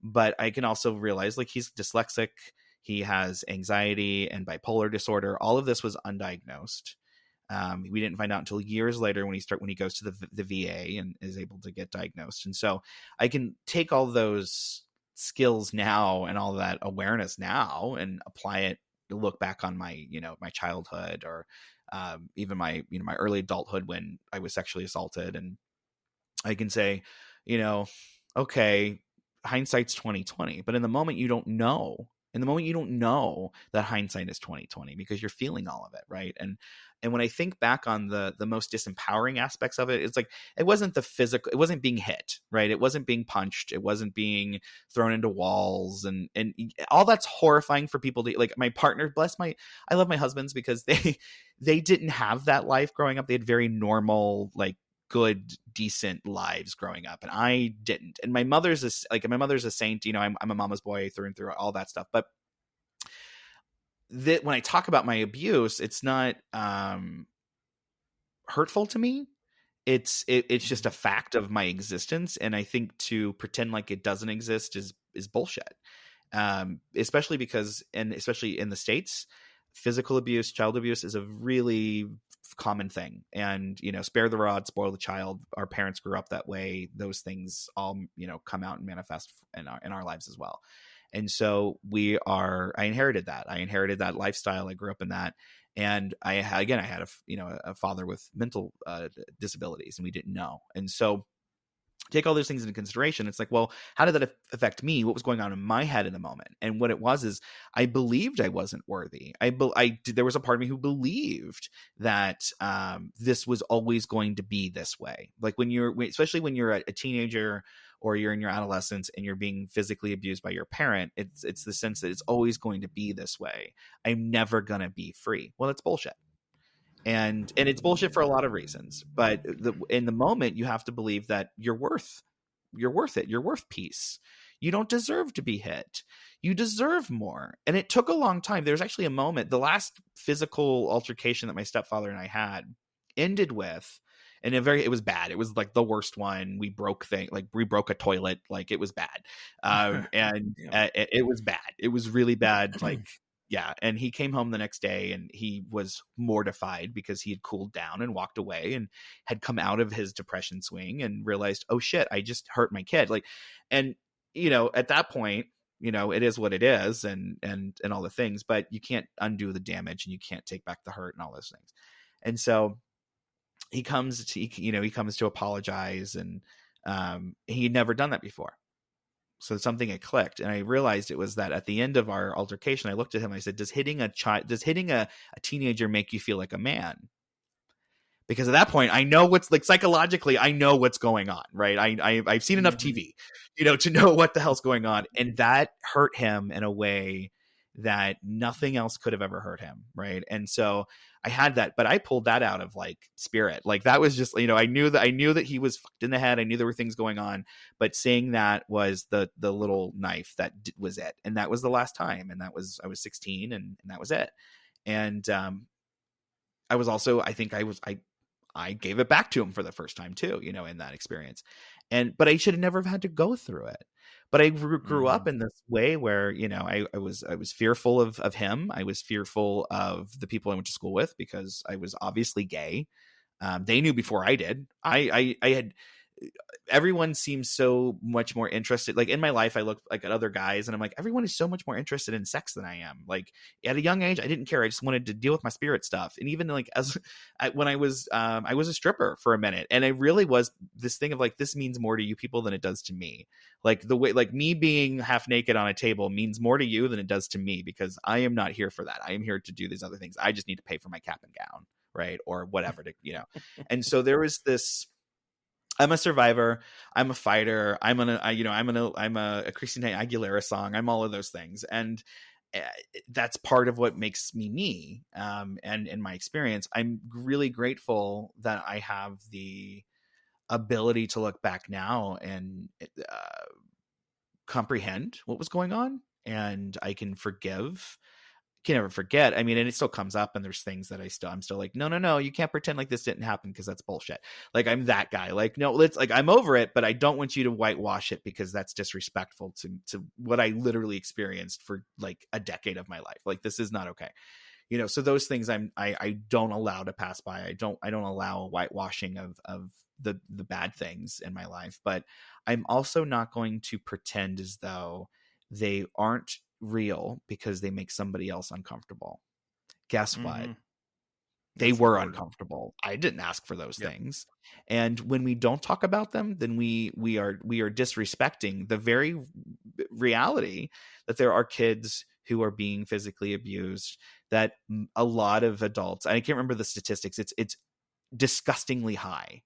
But I can also realize like he's dyslexic. He has anxiety and bipolar disorder. All of this was undiagnosed. We didn't find out until years later when he goes to the VA and is able to get diagnosed. And so I can take all those skills now and all that awareness now and apply it to look back on my, my childhood or even my, my early adulthood when I was sexually assaulted. And I can say, okay, hindsight's 2020, but in the moment you don't know. In the moment you don't know that hindsight is 2020 because you're feeling all of it, right? And when I think back on the most disempowering aspects of it, it's like it wasn't the physical, it wasn't being hit, right? It wasn't being punched, it wasn't being thrown into walls, and all that's horrifying for people to like. My partner, I love my husbands because they didn't have that life growing up. They had very normal, like good, decent lives growing up, and I didn't. And my mother's a saint. I'm a mama's boy through and through, all that stuff. But when I talk about my abuse, it's not hurtful to me. It's just a fact of my existence, and I think to pretend like it doesn't exist is bullshit. Especially because, and especially in the States, physical abuse, child abuse is a really common thing. And spare the rod, spoil the child. Our parents grew up that way. Those things all come out and manifest in our lives as well. And so I inherited that. I inherited that lifestyle. I grew up in that. And I had a father with mental disabilities, and we didn't know. And so take all those things into consideration. It's like, well, how did that affect me? What was going on in my head in the moment? And what it was is I believed I wasn't worthy. There was a part of me who believed that this was always going to be this way. Like especially when you're a teenager or you're in your adolescence and you're being physically abused by your parent, it's the sense that it's always going to be this way. I'm never going to be free. Well, that's bullshit. And it's bullshit for a lot of reasons, but in the moment you have to believe that you're worth it. You're worth peace. You don't deserve to be hit. You deserve more. And it took a long time. There's actually a moment, the last physical altercation that my stepfather and I had ended with, and it was bad. It was like the worst one. We broke a toilet. Like, it was bad. And Yeah. it was bad. It was really bad. Like, yeah. And he came home the next day and he was mortified because he had cooled down and walked away and had come out of his depression swing and realized, oh shit, I just hurt my kid. Like, and at that point, it is what it is, and all the things, but you can't undo the damage and you can't take back the hurt and all those things. And so he comes to apologize, and he'd never done that before. So something had clicked, and I realized it was that at the end of our altercation, I looked at him and I said, does hitting a teenager make you feel like a man? Because at that point, I know what's like psychologically, I know what's going on, right? I've seen enough TV, to know what the hell's going on. And that hurt him in a way that nothing else could have ever hurt him, right? And so I had that, but I pulled that out of like spirit. Like, that was just, I knew that he was fucked in the head. I knew there were things going on, but saying that was the little knife that was it. And that was the last time. And I was 16, and that was it. And I was also, I gave it back to him for the first time too, in that experience. But I should have never had to go through it. But I grew up in this way where, I was fearful of him. I was fearful of the people I went to school with because I was obviously gay. They knew before I did. I had, everyone seems so much more interested. Like, in my life, I look like at other guys and I'm like, everyone is so much more interested in sex than I am. Like, at a young age, I didn't care. I just wanted to deal with my spirit stuff. And even like when I was a stripper for a minute, and I really was this thing of like, this means more to you people than it does to me. Like, the way, like, me being half naked on a table means more to you than it does to me, because I am not here for that. I am here to do these other things. I just need to pay for my cap and gown, right? Or whatever And so there was this, I'm a survivor. I'm a fighter. I'm a Christina Aguilera song. I'm all of those things. And that's part of what makes me. And in my experience, I'm really grateful that I have the ability to look back now and comprehend what was going on. And I can forgive. Can never forget. I mean, and it still comes up, and there's things that I'm still like, no, you can't pretend like this didn't happen, because that's bullshit. Like, I'm that guy. Like, no, I'm over it, but I don't want you to whitewash it, because that's disrespectful to what I literally experienced for like a decade of my life. Like, this is not okay. So those things I don't allow to pass by. I don't allow a whitewashing of the bad things in my life, but I'm also not going to pretend as though they aren't real because they make somebody else uncomfortable. Guess what? They were uncomfortable. I didn't ask for those things. And when we don't talk about them, then we are disrespecting the very reality that there are kids who are being physically abused, that a lot of adults, I can't remember the statistics, it's disgustingly high,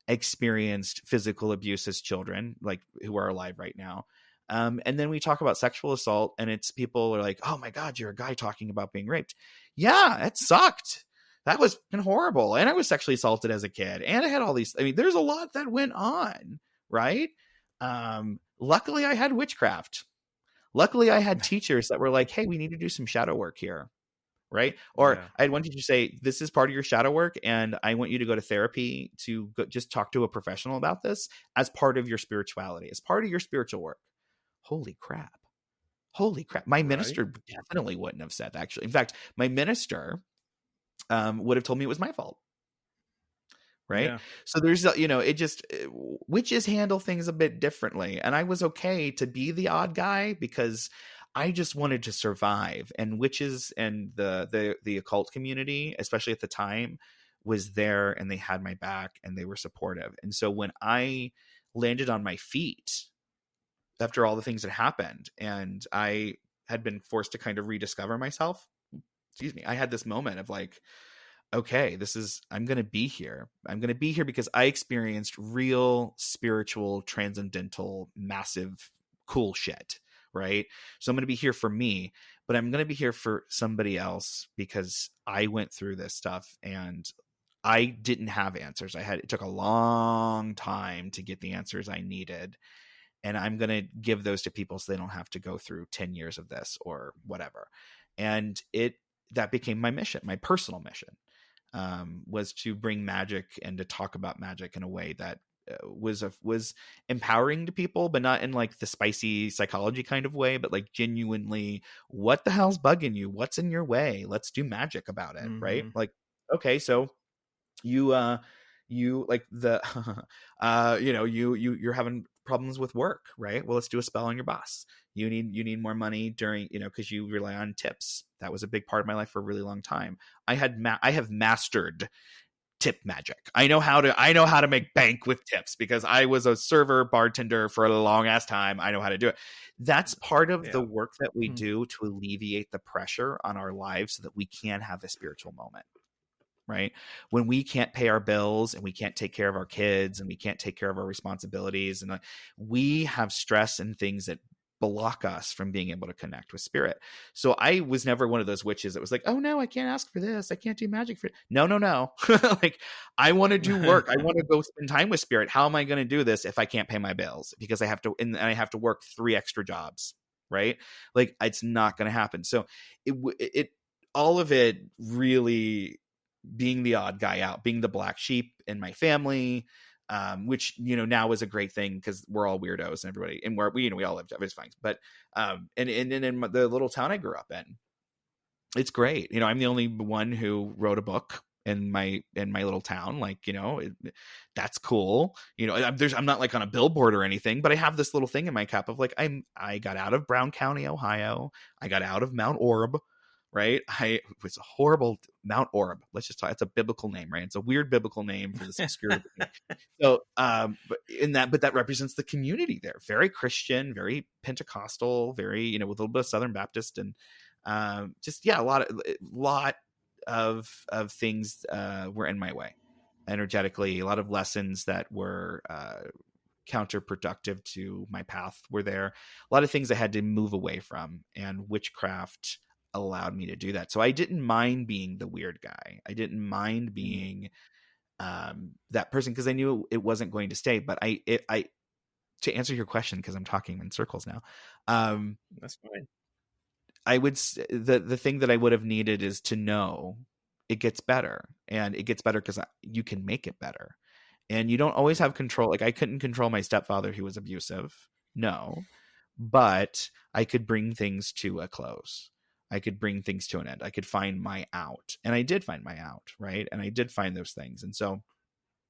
experienced physical abuse as children, like, who are alive right now. And then we talk about sexual assault, and it's people are like, oh my God, you're a guy talking about being raped. Yeah, it sucked. That was horrible. And I was sexually assaulted as a kid, and I had all these, there's a lot that went on, right? Luckily I had witchcraft. Luckily I had teachers that were like, hey, we need to do some shadow work here. Right. Or I had one teacher say, this is part of your shadow work, and I want you to go to therapy to just talk to a professional about this as part of your spirituality, as part of your spiritual work. Holy crap. My minister definitely wouldn't have said that, actually. In fact, my minister would have told me it was my fault. Right. Yeah. So there's, it just, witches handle things a bit differently. And I was okay to be the odd guy because I just wanted to survive. And witches and the occult community, especially at the time, was there, and they had my back, and they were supportive. And so when I landed on my feet after all the things that happened, and I had been forced to kind of rediscover myself, I had this moment of like, okay, I'm going to be here. I'm going to be here because I experienced real spiritual, transcendental, massive, cool shit. Right. So I'm going to be here for me, but I'm going to be here for somebody else because I went through this stuff and I didn't have answers. It took a long time to get the answers I needed. and I'm going to give those to people so they don't have to go through 10 years of this or whatever. And that became my mission, my personal mission, was to bring magic and to talk about magic in a way that was empowering to people, but not in like the spicy psychology kind of way, but like genuinely, what the hell's bugging you? What's in your way? Let's do magic about it. Mm-hmm. Right. Like, okay, so you like the you're having problems with work, right? Well, let's do a spell on your boss. You need more money during, because you rely on tips. That was a big part of my life for a really long time. I have mastered tip magic. I know how to make bank with tips because I was a server bartender for a long ass time. I know how to do it. That's part of the work that we do to alleviate the pressure on our lives so that we can have a spiritual moment. Right? When we can't pay our bills and we can't take care of our kids and we can't take care of our responsibilities, and we have stress and things that block us from being able to connect with spirit. So I was never one of those witches that was like, oh no, I can't ask for this. I can't do magic for it. No. Like, I want to do work. I want to go spend time with spirit. How am I going to do this if I can't pay my bills? Because I have to, and I have to work 3 extra jobs, right? Like, it's not going to happen. So it all of it really being the odd guy out, being the black sheep in my family, which, now is a great thing because we're all weirdos and everybody, and we all live, it's fine. But, and in the little town I grew up in, it's great. I'm the only one who wrote a book in my little town. Like, that's cool. I'm not like on a billboard or anything, but I have this little thing in my cap of like, I got out of Brown County, Ohio. I got out of Mount Orb. Right. It was a horrible Mount Orb. Let's just talk. It's a biblical name, right? It's a weird biblical name for this obscure. So, but that represents the community there. Very Christian, very Pentecostal, very, with a little bit of Southern Baptist, and a lot of things were in my way energetically. A lot of lessons that were counterproductive to my path were there. A lot of things I had to move away from, and witchcraft allowed me to do that. So I didn't mind being the weird guy. I didn't mind being that person because I knew it wasn't going to stay. But I to answer your question, because I'm talking in circles now, that's fine. I would the thing that I would have needed is to know it gets better, and it gets better because you can make it better, and you don't always have control. Like, I couldn't control my stepfather who was abusive, no, but I could bring things to a close. I could bring things to an end. I could find my out. And I did find my out, right? And I did find those things. And so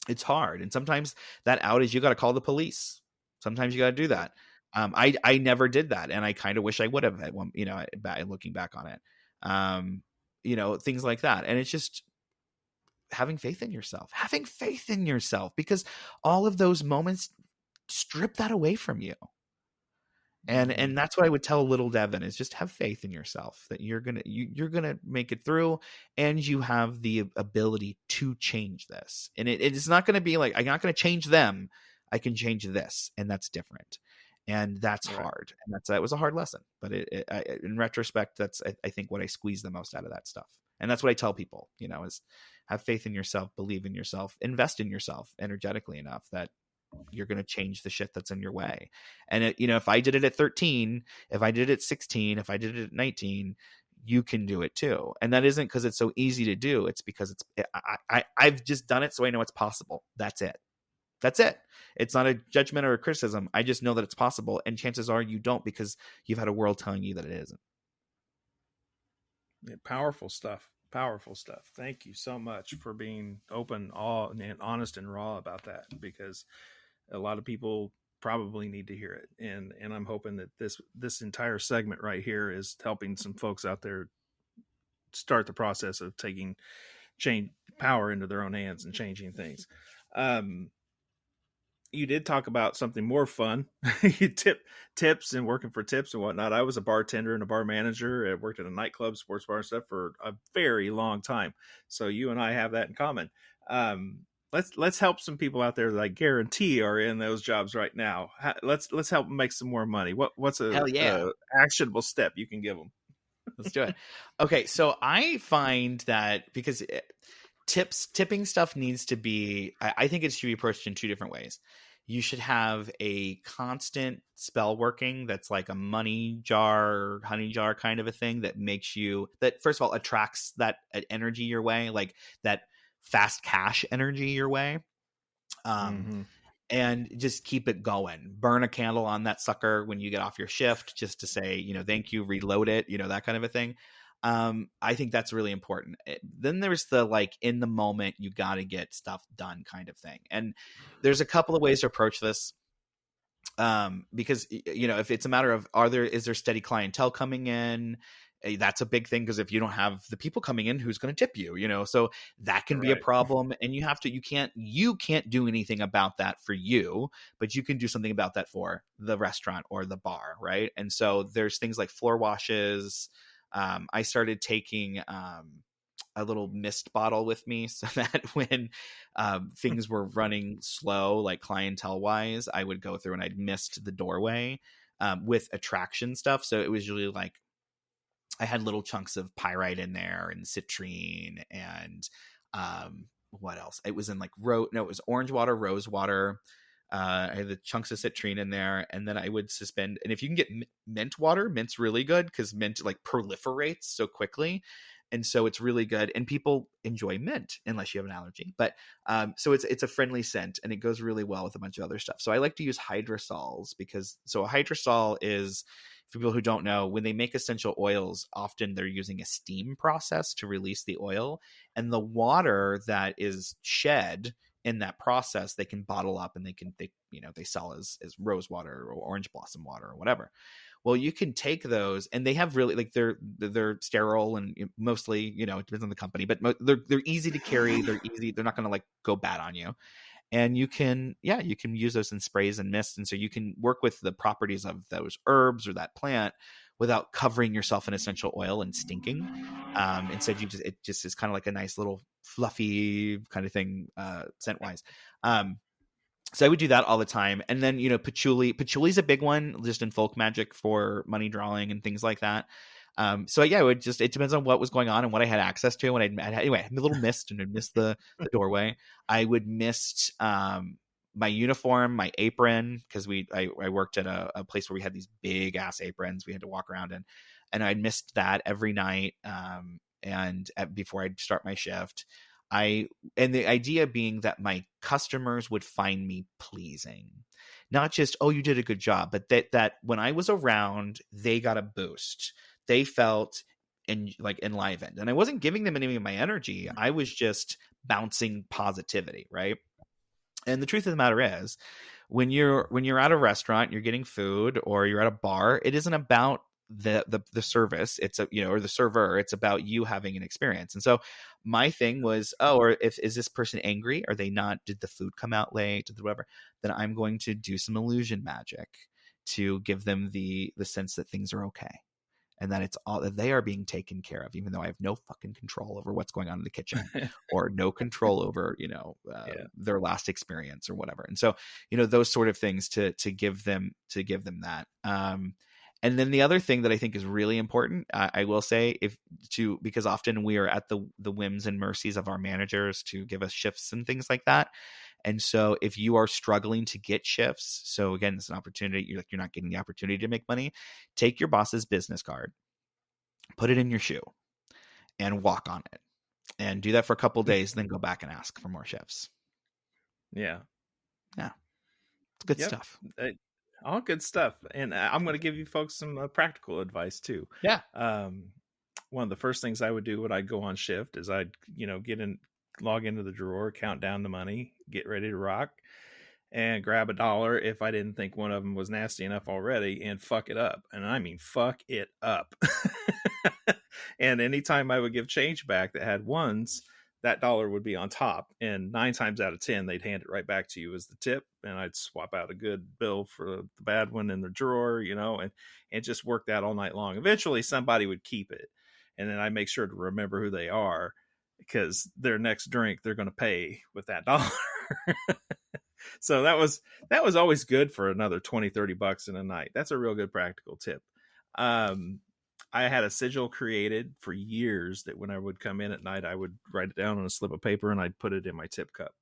it's hard. And sometimes that out is you got to call the police. Sometimes you got to do that. I never did that. And I kind of wish I would have, at one, looking back on it, things like that. And it's just having faith in yourself, because all of those moments strip that away from you. And that's what I would tell little Devin, is just have faith in yourself that you're gonna make it through, and you have the ability to change this. And it's not going to be like, I'm not going to change them. I can change this, and that's different. And that's hard. And that was a hard lesson. But in retrospect, that's I think what I squeeze the most out of that stuff. And that's what I tell people, is have faith in yourself, believe in yourself, invest in yourself energetically enough that you're going to change the shit that's in your way. And if I did it at 13, if I did it at 16, if I did it at 19, you can do it too. And that isn't because it's so easy to do. It's because I've just done it. So I know it's possible. That's it. It's not a judgment or a criticism. I just know that it's possible. And chances are you don't, because you've had a world telling you that it isn't. Yeah, powerful stuff. Thank you so much for being open, and honest and raw about that, because a lot of people probably need to hear it. And I'm hoping that this entire segment right here is helping some folks out there start the process of taking power into their own hands and changing things. You did talk about something more fun. You tips and working for tips and whatnot. I was a bartender and a bar manager. I worked at a nightclub, sports bar and stuff for a very long time. So you and I have that in common. Let's help some people out there that I guarantee are in those jobs right now. Let's help them make some more money. What's a actionable step you can give them? Let's do it. Okay, so I find that because tipping stuff needs to be, I think it should be approached in 2 different ways. you should have a constant spell working that's like a money jar, honey jar kind of a thing that makes you, that first of all attracts that energy your way, like that fast cash energy your way. Mm-hmm. And just keep it going. Burn a candle on that sucker when you get off your shift, just to say, you know, thank you, reload it, you know, that kind of a thing. I think that's really important. Then there's the like in the moment, you got to get stuff done kind of thing. And there's a couple of ways to approach this. Because, you know, if it's a matter of, is there steady clientele coming in? That's a big thing, because if you don't have the people coming in, who's going to tip you, you know, so that can be a problem. And you can't do anything about that for you, but you can do something about that for the restaurant or the bar. Right. And so there's things like floor washes. I started taking a little mist bottle with me, so that when things were running slow, like clientele wise, I would go through and I'd mist the doorway with attraction stuff. So it was usually like, I had little chunks of pyrite in there and citrine and what else? It was in like it was orange water, rose water. I had the chunks of citrine in there, and then I would suspend. And if you can get mint water, mint's really good because mint like proliferates so quickly. And so it's really good, and people enjoy mint unless you have an allergy. But so it's a friendly scent, and it goes really well with a bunch of other stuff. So I like to use hydrosols, because a hydrosol is, for people who don't know, when they make essential oils, often they're using a steam process to release the oil, and the water that is shed in that process, they can bottle up, and they sell as rose water or orange blossom water or whatever. Well, you can take those, and they have really, like, they're sterile, and mostly, you know, it depends on the company, but they're easy to carry. They're easy. They're not going to like go bad on you. And you can use those in sprays and mists. And so you can work with the properties of those herbs or that plant without covering yourself in essential oil and stinking. Instead, it just is kind of like a nice little fluffy kind of thing, scent wise. So I would do that all the time. And then, you know, patchouli's a big one just in folk magic for money drawing and things like that. So yeah, it depends on what was going on and what I had access to. And anyway, I had a little mist, and I'd mist the doorway. I would mist my uniform, my apron, because I worked at a place where we had these big ass aprons we had to walk around in, and I'd mist that every night. Before I'd start my shift, and the idea being that my customers would find me pleasing, not just, oh, you did a good job, but that when I was around, they got a boost. They felt enlivened, and I wasn't giving them any of my energy. I was just bouncing positivity. Right. And the truth of the matter is, when you're at a restaurant, you're getting food, or you're at a bar, it isn't about the service, it's or the server, it's about you having an experience. And so my thing was, is this person angry? Are they not, did the food come out late, whatever? Then I'm going to do some illusion magic to give them the sense that things are okay, and that it's all, that they are being taken care of, even though I have no fucking control over what's going on in the kitchen or no control over, their last experience or whatever. And so, those sort of things to give them that. And then the other thing that I think is really important, I will say, because often we are at the whims and mercies of our managers to give us shifts and things like that. And so if you are struggling to get shifts, so again, it's an opportunity, you're not getting the opportunity to make money, take your boss's business card, put it in your shoe, and walk on it, and do that for a couple of days, then go back and ask for more shifts. Yeah. It's good stuff. All good stuff. And I'm going to give you folks some practical advice too. Yeah. One of the first things I would do when I'd go on shift is I'd, log into the drawer, count down the money, get ready to rock, and grab $1 if I didn't think one of them was nasty enough already, and fuck it up. And I mean, fuck it up. And anytime I would give change back that had ones, that $1 would be on top. And 9 times out of 10, they'd hand it right back to you as the tip. And I'd swap out a good bill for the bad one in the drawer, and it just worked out all night long. Eventually somebody would keep it. And then I make sure to remember who they are, because their next drink they're going to pay with that $1. So that was always good for another $20-$30 in a night. That's a real good practical tip. I had a sigil created for years that when I would come in at night, I would write it down on a slip of paper and I'd put it in my tip cup.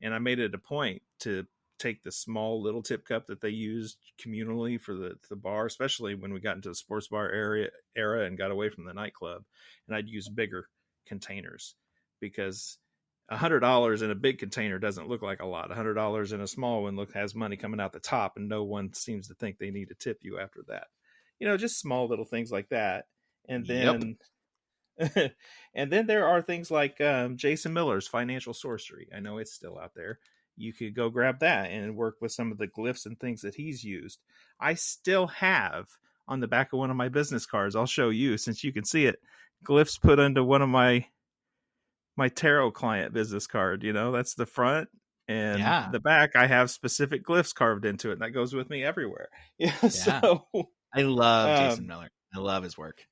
And I made it a point to take the small little tip cup that they used communally for the bar, especially when we got into the sports bar era and got away from the nightclub, and I'd use bigger containers, because $100 in a big container doesn't look like a lot. $100 in a small one has money coming out the top, and no one seems to think they need to tip you after that. Just small little things like that. And then, and then there are things like Jason Miller's Financial Sorcery. I know it's still out there. You could go grab that and work with some of the glyphs and things that he's used. I still have on the back of one of my business cards, I'll show you since you can see it, glyphs put into one of my tarot client business card. That's the front, and the back I have specific glyphs carved into it, and that goes with me everywhere. So I love Jason Miller. I love his work.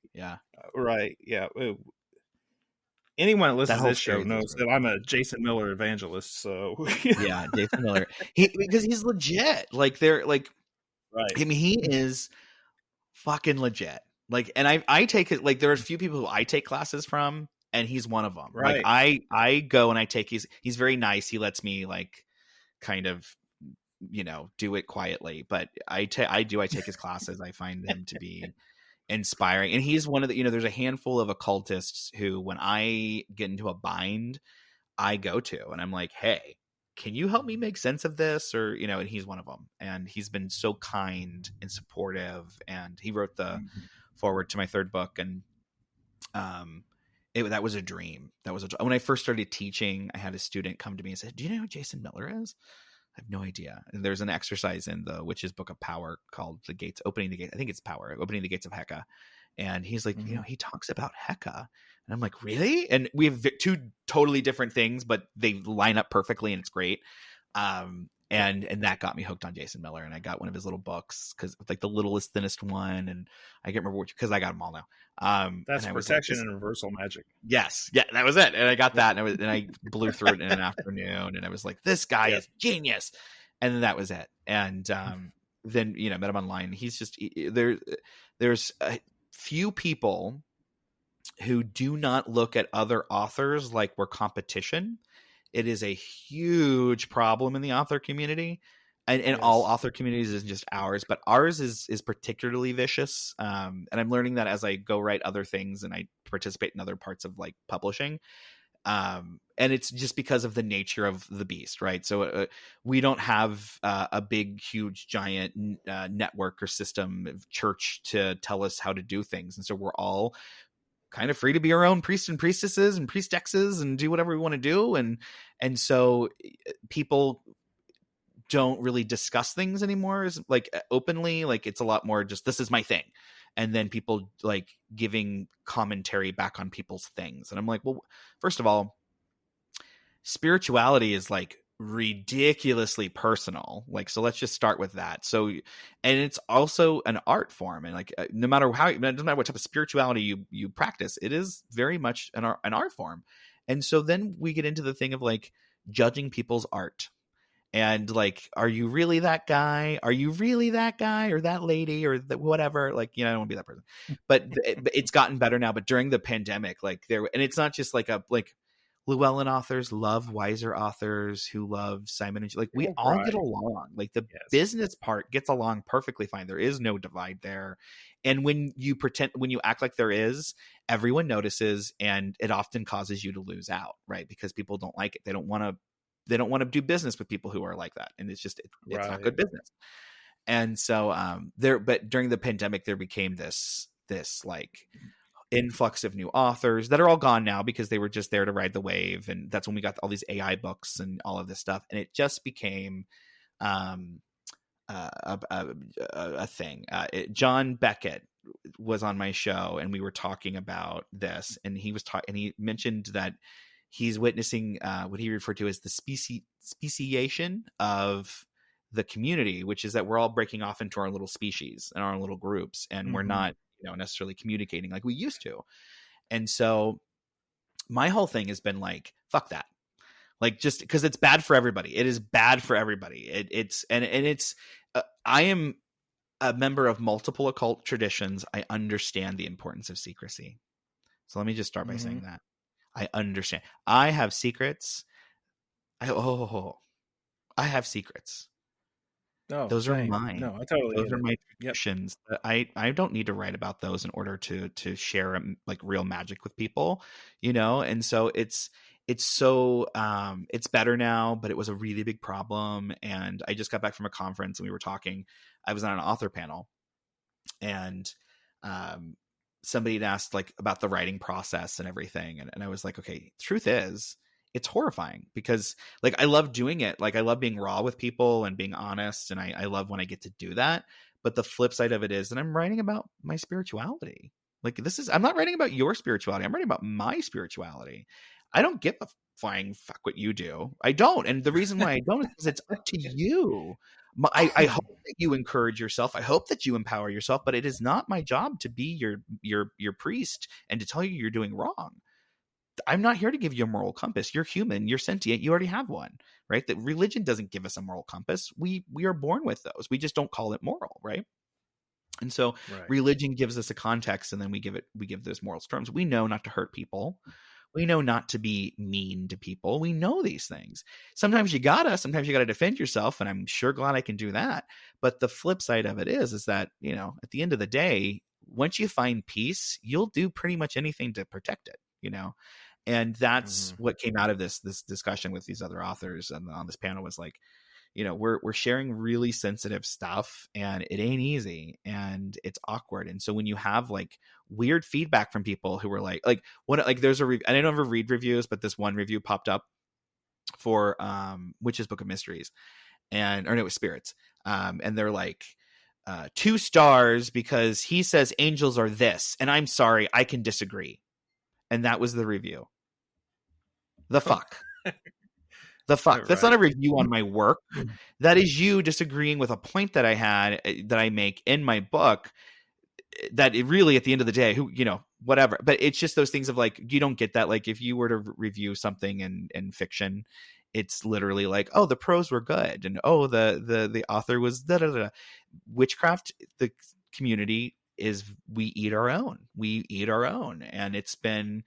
Right. Anyone that listens to this show knows that I'm a Jason Miller evangelist. So Jason Miller, because he's legit. Like they're like, right. I mean, he is fucking legit. Like, and I take it, like, there are a few people who I take classes from, and he's one of them. Right. Like I go and I take, he's very nice. He lets me like kind of, do it quietly, but I take his classes. I find them to be inspiring. And he's one of the, there's a handful of occultists who, when I get into a bind, I go to, and I'm like, hey, can you help me make sense of this? Or, and he's one of them, and he's been so kind and supportive. And he wrote the foreword to my third book. And, that was a dream. When I first started teaching, I had a student come to me and said, do you know who Jason Miller is? I have no idea. And there's an exercise in the Witch's Book of Power called Opening the Gates. I think it's Power, Opening the Gates of Heka. And he's like, he talks about Heka. And I'm like, really? And we have two totally different things, but they line up perfectly, and it's great. And that got me hooked on Jason Miller. And I got one of his little books, because like the littlest, thinnest one. And I can't remember which, because I got them all now. That's Protection and Reversal Magic. Yes. Yeah, that was it. And I got that, and I blew through it in an afternoon, and I was like, this guy is genius. And then that was it. And then, met him online. He's just, there's a few people who do not look at other authors like we're competition. It is a huge problem in the author community, and all author communities, isn't just ours, but ours is particularly vicious. And I'm learning that as I go write other things and I participate in other parts of like publishing. And it's just because of the nature of the beast, right? So we don't have a big, huge, giant network or system of church to tell us how to do things. And so we're all kind of free to be our own priests and priestesses and priestesses and do whatever we want to do. And so people don't really discuss things anymore like openly. Like it's a lot more just, this is my thing. And then people like giving commentary back on people's things. And I'm like, well, first of all, spirituality is like ridiculously personal. Like, so let's just start with that. So, and it's also an art form. And like, no matter how, it doesn't matter what type of spirituality you practice, it is very much an art form. And so then we get into the thing of like judging people's art. And like, are you really that guy? Are you really that guy or that lady or whatever? Like, I don't want to be that person, but it's gotten better now. But during the pandemic, like and it's not just like Llewellyn authors love wiser authors who love Simon and like we all get along. Like the business part gets along perfectly fine. There is no divide there. And when you act like there is, everyone notices, and it often causes you to lose out, right? Because people don't like it. They don't want to do business with people who are like that. And it's just, it's not good business. And so but during the pandemic, there became this like influx of new authors that are all gone now because they were just there to ride the wave. And that's when we got all these AI books and all of this stuff. And it just became a thing. John Beckett was on my show, and we were talking about this, and he was and he mentioned that he's witnessing what he referred to as the speciation of the community, which is that we're all breaking off into our little species and our own little groups, and we're not necessarily communicating like we used to. And so my whole thing has been like, fuck that. Like, just because it's bad for everybody. It is bad for everybody. I am a member of multiple occult traditions. I understand the importance of secrecy. So let me just start by saying that. I understand. I have secrets. I have secrets No, Those are same. mine. No, I totally Those get are it. my Yep. traditions. I don't need to write about those in order to share like real magic with people, And so it's so it's better now, but it was a really big problem. And I just got back from a conference and we were talking. I was on an author panel, and um, somebody had asked like about the writing process and everything, and I was like, okay, truth is, it's horrifying because like I love doing it, like I love being raw with people and being honest, and I love when I get to do that. But the flip side of it is that I'm writing about my spirituality. Like I'm not writing about your spirituality. I'm writing about my spirituality. I don't give a flying fuck what you do. I don't. And the reason why I don't is because it's up to you. I hope that you encourage yourself. I hope that you empower yourself, but it is not my job to be your priest and to tell you you're doing wrong. I'm not here to give you a moral compass. You're human. You're sentient. You already have one, right? That religion doesn't give us a moral compass. We are born with those. We just don't call it moral, right? And so Right. religion gives us a context, and then we give those moral terms. We know not to hurt people. We know not to be mean to people. We know these things. Sometimes you gotta defend yourself, and I'm sure glad I can do that. But the flip side of it is that, at the end of the day, once you find peace, you'll do pretty much anything to protect it, And that's what came out of this discussion with these other authors and on this panel was like, we're sharing really sensitive stuff, and it ain't easy, and it's awkward. And so when you have like weird feedback from people who were like there's I don't ever read reviews, but this one review popped up for Witch's Book of Mysteries, or no, it was Spirits, and they're like 2 stars because he says angels are this, and I'm sorry, I can disagree. And that was the review. The fuck. The fuck. Right. That's not a review on my work. That is you disagreeing with a point that I had, that I make in my book, that it really, at the end of the day, whatever. But it's just those things of like, you don't get that. Like if you were to review something in fiction, it's literally like, oh, the prose were good. And oh, the author was da da da. Witchcraft, the community is, we eat our own. And it's been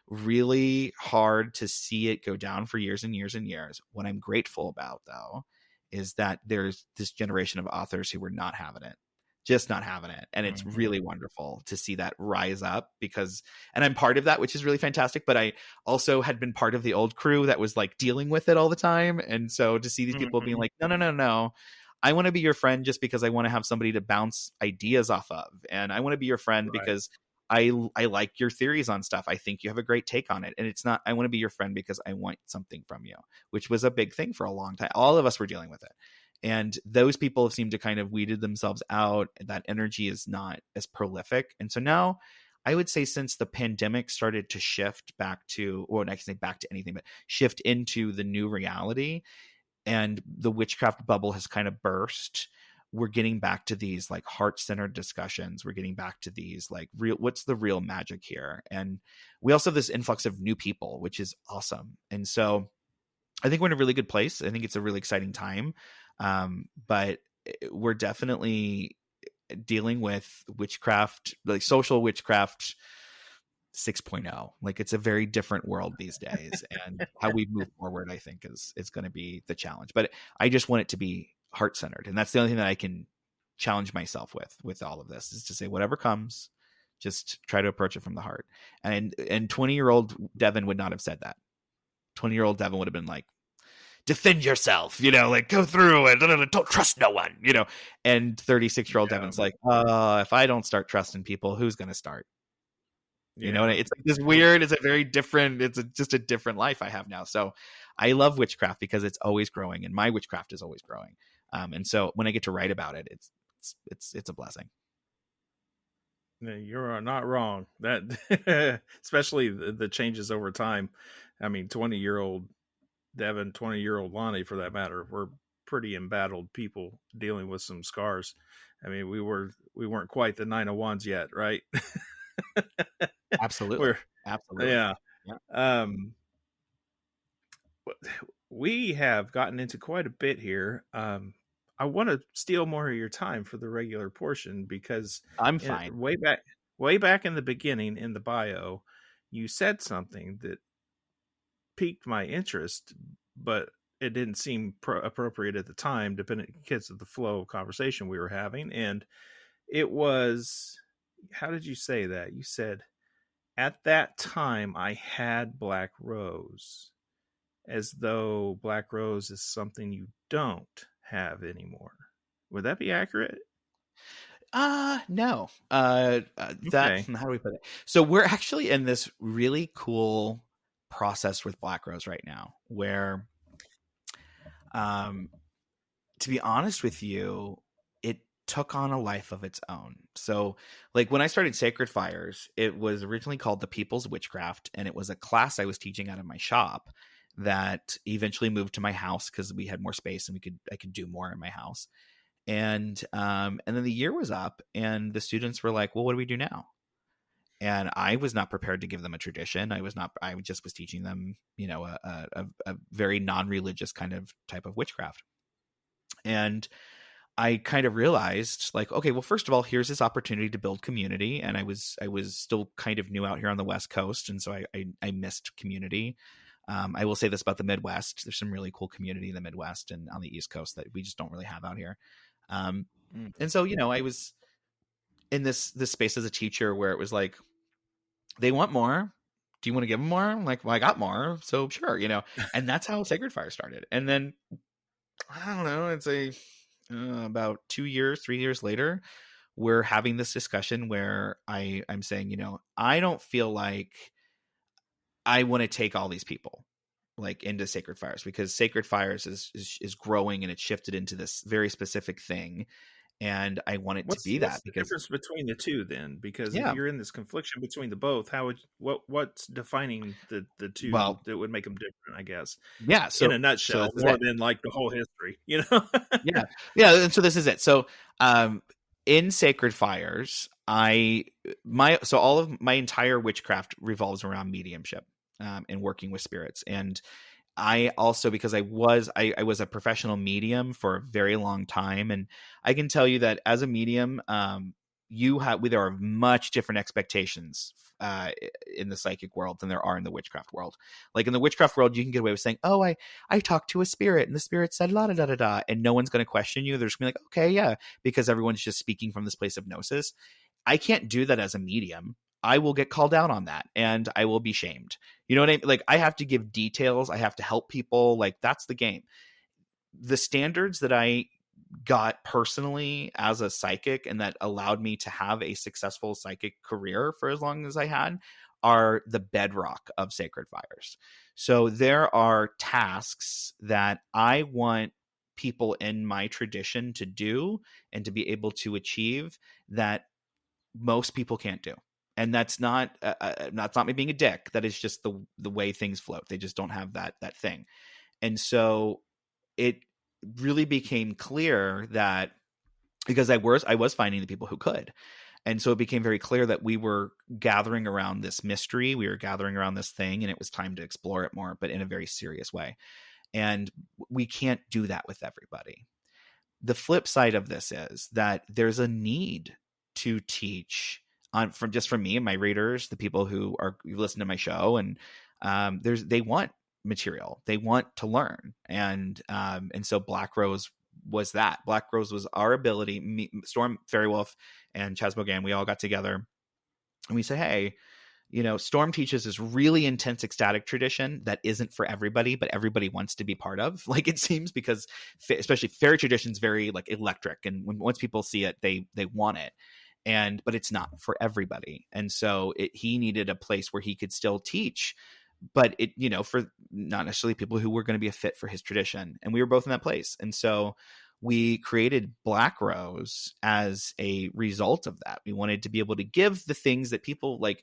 really hard to see it go down for years and years and years. What I'm grateful about, though, is that there's this generation of authors who were not having it. And it's really wonderful to see that rise up and I'm part of that, which is really fantastic. But I also had been part of the old crew that was like dealing with it all the time. And so to see these people being like, no, I want to be your friend just because I want to have somebody to bounce ideas off of. And I want to be your friend because I like your theories on stuff. I think you have a great take on it. And it's not, I want to be your friend because I want something from you, which was a big thing for a long time. All of us were dealing with it. And those people have seemed to kind of weeded themselves out. That energy is not as prolific. And so now I would say since the pandemic started to shift back to, or I can say back to anything, but shift into the new reality, and the witchcraft bubble has kind of burst, we're getting back to these like heart-centered discussions. We're getting back to these like what's the real magic here? And we also have this influx of new people, which is awesome. And so I think we're in a really good place. I think it's a really exciting time. But we're definitely dealing with witchcraft, like social witchcraft 6.0. Like it's a very different world these days, and how we move forward, I think is going to be the challenge. But I just want it to be heart-centered. And that's the only thing that I can challenge myself with all of this, is to say, whatever comes, just try to approach it from the heart. And 20-year-old Devin would not have said that. 20-year-old Devin would have been like, defend yourself, like go through it. Don't trust no one, and 36-year-old Devin's like, if I don't start trusting people, who's going to start? It's like this weird, it's a very different, just a different life I have now. So I love witchcraft because it's always growing, and my witchcraft is always growing. And so when I get to write about it, it's a blessing. You're not wrong. That especially the changes over time. I mean, 20-year-old Devin, 20-year-old Lonnie, for that matter, we're pretty embattled people dealing with some scars. I mean, we weren't quite the 9 of Wands yet, right? Absolutely. Yeah. We have gotten into quite a bit here. I want to steal more of your time for the regular portion because I'm fine. Way back in the beginning in the bio, you said something that piqued my interest, but it didn't seem appropriate at the time, depending kids of the flow of conversation we were having. And it was, how did you say that? You said, at that time I had Black Rose, as though Black Rose is something you don't have anymore. Would that be accurate? No. That, Okay. how do we put it? So we're actually in this really cool process with Black Rose right now, where, to be honest with you, it took on a life of its own. So, like, when I started Sacred Fires, it was originally called the People's Witchcraft, and it was a class I was teaching out of my shop that eventually moved to my house because we had more space and I could do more in my house. And then the year was up, and the students were like, well, what do we do now? And I was not prepared to give them a tradition. I just was teaching them, a very non-religious type of witchcraft. And I kind of realized, like, okay, well, first of all, here's this opportunity to build community. And I was still kind of new out here on the West Coast. And so I missed community. I will say this about the Midwest. There's some really cool community in the Midwest and on the East Coast that we just don't really have out here. And so, I was in this space as a teacher where it was like, they want more. Do you want to give them more? I'm like, well, I got more. So sure, and that's how Sacred Fire started. And then, I don't know, it's about 2 years, 3 years later, we're having this discussion where I'm saying, I don't feel like I want to take all these people like into Sacred Fires, because Sacred Fires is growing and it's shifted into this very specific thing. And I want it to be that. What's the difference between the two then? Because Yeah. if you're in this confliction between the both, what's defining the two that would make them different, I guess? Yeah. So in a nutshell, more than like the whole history, Yeah. Yeah. And so this is it. So, in Sacred Fires, all of my entire witchcraft revolves around mediumship, and working with spirits. And I also, because I was a professional medium for a very long time, and I can tell you that as a medium, there are much different expectations in the psychic world than there are in the witchcraft world. Like in the witchcraft world, you can get away with saying, "Oh, I talked to a spirit, and the spirit said la da da da da," and no one's going to question you. They're just going to be like, "Okay, yeah," because everyone's just speaking from this place of gnosis. I can't do that as a medium. I will get called out on that and I will be shamed. You know what I mean? Like, I have to give details. I have to help people. Like, that's the game. The standards that I got personally as a psychic and that allowed me to have a successful psychic career for as long as I had are the bedrock of Sacred Fires. So there are tasks that I want people in my tradition to do and to be able to achieve that most people can't do. And that's not me being a dick. That is just the way things float. They just don't have that thing. And so it really became clear that, because I was finding the people who could. And so it became very clear that we were gathering around this mystery. We were gathering around this thing, and it was time to explore it more, but in a very serious way. And we can't do that with everybody. The flip side of this is that there's a need to teach from me and my readers, the people who listen to my show, and they want material, they want to learn, and so Black Rose was that. Black Rose was our ability. Storm Fairywolf and Chaz Bogan, we all got together and we said, hey, Storm teaches this really intense ecstatic tradition that isn't for everybody, but everybody wants to be part of. Like, it seems, because especially fairy tradition is very like electric, and once people see it, they want it. But it's not for everybody. And so he needed a place where he could still teach, but for not necessarily people who were going to be a fit for his tradition. And we were both in that place. And so we created Black Rose as a result of that. We wanted to be able to give the things that people like.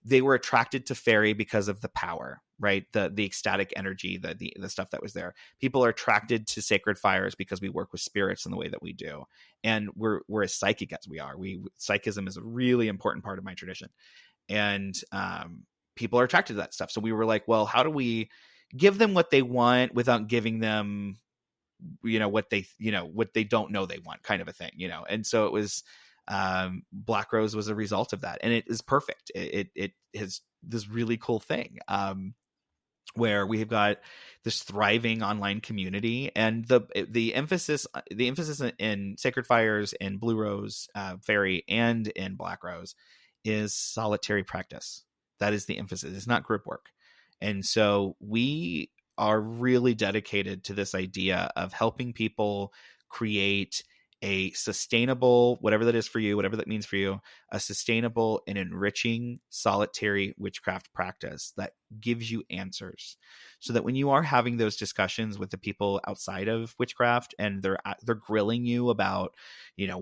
They were attracted to fairy because of the power, right? The ecstatic energy, the stuff that was there. People are attracted to Sacred Fires because we work with spirits in the way that we do. And we're as psychic as we are. Psychism is a really important part of my tradition. And people are attracted to that stuff. So we were like, well, how do we give them what they want without giving them, what they don't know they want, kind of a thing, And so it was, Black Rose was a result of that, and it is perfect. It has this really cool thing. where we've got this thriving online community, and the emphasis in Sacred Fires, in Blue Rose Fairy, and in Black Rose is solitary practice. That is the emphasis. It's not group work. And so we are really dedicated to this idea of helping people create a sustainable, whatever that is for you, whatever that means for you, a sustainable and enriching solitary witchcraft practice that gives you answers, so that when you are having those discussions with the people outside of witchcraft and they're grilling you about,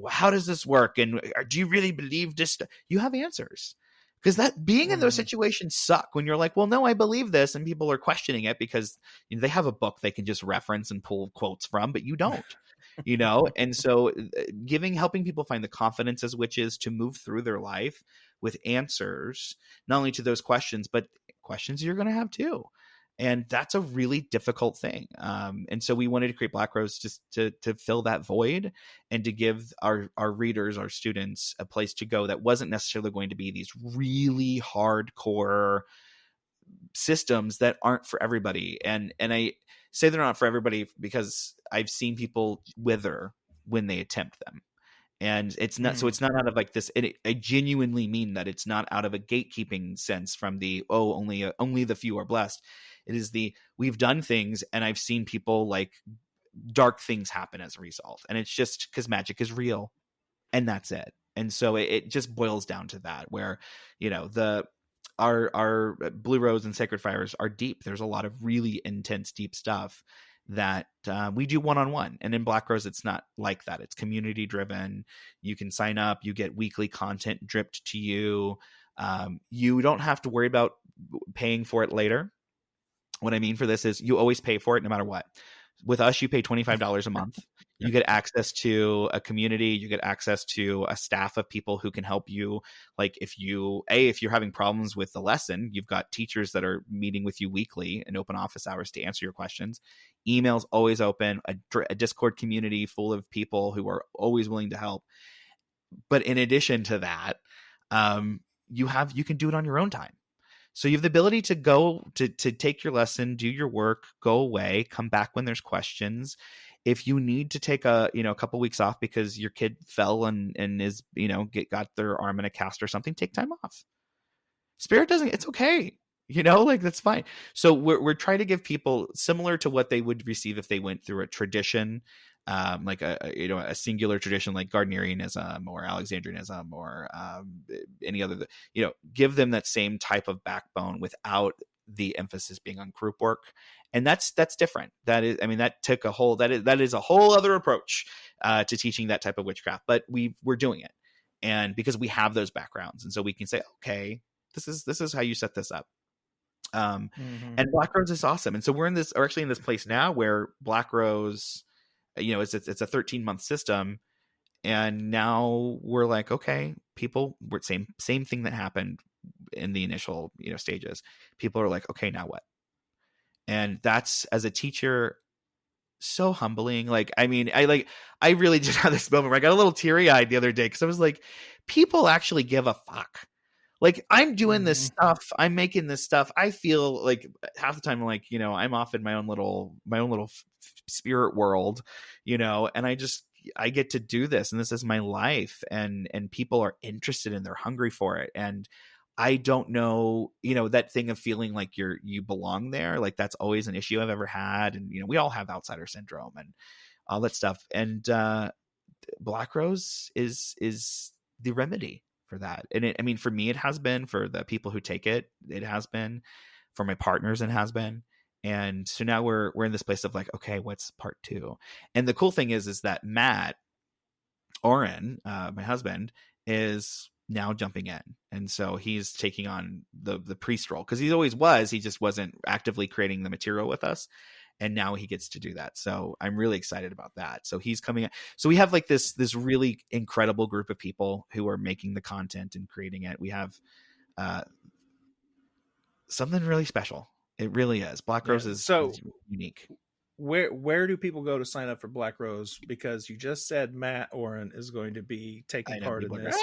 how does this work? And do you really believe this? You have answers. Because that being in those situations suck when you're like, well, no, I believe this. And people are questioning it because they have a book they can just reference and pull quotes from, but you don't. And so helping people find the confidence as witches to move through their life with answers, not only to those questions, but questions you're going to have too. And that's a really difficult thing. And so we wanted to create Black Rose just to fill that void and to give our readers, our students, a place to go that wasn't necessarily going to be these really hardcore systems that aren't for everybody. And I say they're not for everybody because I've seen people wither when they attempt them. And it's not, so it's not out of like this, I genuinely mean that it's not out of a gatekeeping sense from the, only the few are blessed. It is we've done things and I've seen people like dark things happen as a result. And it's just because magic is real and that's it. And so it just boils down to that, where, our Blue Rose and Sacred Fires are deep. There's a lot of really intense, deep stuff that we do one-on-one. And in Black Rose, it's not like that. It's community driven. You can sign up, you get weekly content dripped to you. You don't have to worry about paying for it later. What I mean for this is you always pay for it no matter what. With us, you pay $25 a month. You get access to a community. You get access to a staff of people who can help you. Like if you're having problems with the lesson, you've got teachers that are meeting with you weekly in open office hours to answer your questions. Email's always open, a Discord community full of people who are always willing to help. But in addition to that, you can do it on your own time. So you have the ability to go to take your lesson, do your work, go away, come back when there's questions. If you need to take a couple weeks off because your kid fell and is, got their arm in a cast or something, take time off. Spirit doesn't, it's okay. That's fine. So we're trying to give people similar to what they would receive if they went through a tradition, like a singular tradition like Gardnerianism or Alexandrianism or any other, give them that same type of backbone without the emphasis being on group work. And that's different. That is a whole other approach to teaching that type of witchcraft, but we're doing it. And because we have those backgrounds, and so we can say, okay, this is how you set this up. And Black Rose is awesome. And so we're actually in this place now where Black Rose, it's a 13-month system. And now we're like, okay, we're same thing that happened in the initial, stages. People are like, okay, now what? And that's, as a teacher, so humbling. Like, I mean, I really just had this moment where I got a little teary eyed the other day because I was like, people actually give a fuck. Like, I'm doing this stuff. I'm making this stuff. I feel like half the time, like, I'm off in my own little spirit world, and I get to do this, and this is my life, and people are interested and they're hungry for it. And I don't know, that thing of feeling like you belong there. Like, that's always an issue I've ever had. And, we all have outsider syndrome and all that stuff. And Black Rose is the remedy for that. And for me, it has been. For the people who take it, it has been. For my partners, it has been. And so now we're in this place of like, okay, what's part 2? And the cool thing is that Matt Oren, my husband, is now jumping in. And so he's taking on the priest role, because he always was. He just wasn't actively creating the material with us. And now he gets to do that. So I'm really excited about that. So he's coming in. So we have like this really incredible group of people who are making the content and creating it. We have something really special. It really is. Black Rose is unique. Where do people go to sign up for Black Rose? Because you just said Matt Oren is going to be taking part in this.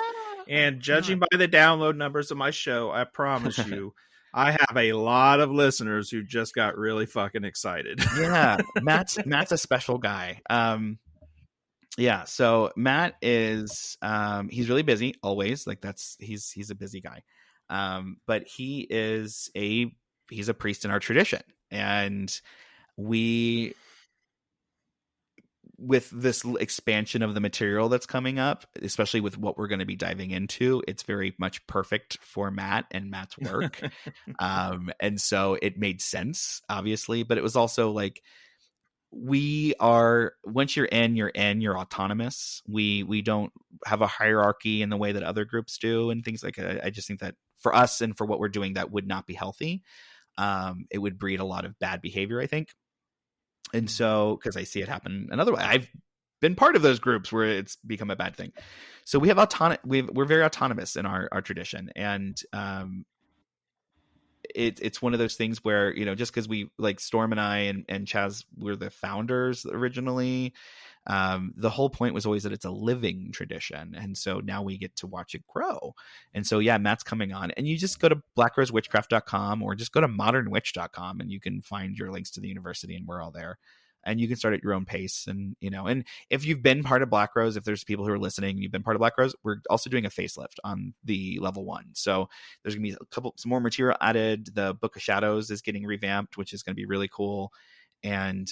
And judging by the download numbers of my show, I promise you, I have a lot of listeners who just got really fucking excited. Yeah, Matt's a special guy. Yeah, so Matt is he's really busy always. Like he's a busy guy. But he's a priest in our tradition, and we, with this expansion of the material that's coming up, especially with what we're going to be diving into, it's very much perfect for Matt and Matt's work. And so it made sense, obviously, but it was also like, once you're you're autonomous. We don't have a hierarchy in the way that other groups do and things like that. I just think that for us and for what we're doing, that would not be healthy. It would breed a lot of bad behavior, I think. And so, because I see it happen another way, I've been part of those groups where it's become a bad thing. So we have we're very autonomous in our tradition. And it's one of those things where, just because we, like Storm and I and Chaz were the founders originally, the whole point was always that it's a living tradition. And so now we get to watch it grow. And so, yeah, Matt's coming on, and you just go to blackrosewitchcraft.com or just go to modernwitch.com and you can find your links to the university, and we're all there. And you can start at your own pace. And, and if you've been part of Black Rose, if there's people who are listening, you've been part of Black Rose, we're also doing a facelift on the level 1. So there's going to be some more material added. The Book of Shadows is getting revamped, which is going to be really cool. And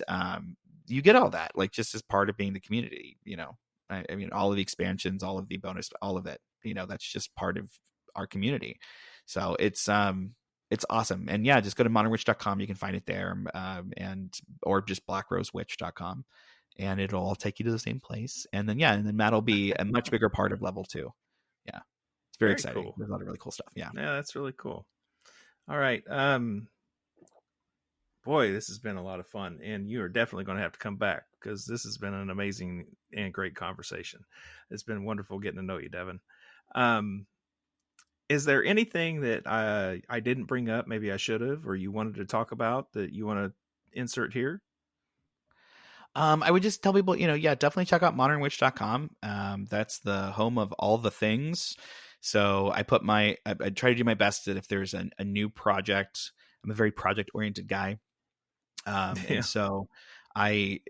you get all that, like, just as part of being the community, I mean, all of the expansions, all of the bonus, all of it, that's just part of our community. So it's awesome. And yeah, just go to modernwitch.com. You can find it there. Or just blackrosewitch.com, and it'll all take you to the same place. And then Matt will be a much bigger part of level 2. Yeah. It's very exciting. Cool. There's a lot of really cool stuff. Yeah. Yeah, that's really cool. All right. Boy, this has been a lot of fun, and you are definitely going to have to come back, because this has been an amazing and great conversation. It's been wonderful getting to know you, Devin. Is there anything that I didn't bring up, maybe I should have, or you wanted to talk about that you want to insert here? I would just tell people, definitely check out modernwitch.com. That's the home of all the things. So I try to do my best that if there's a new project, I'm a very project oriented guy. And so I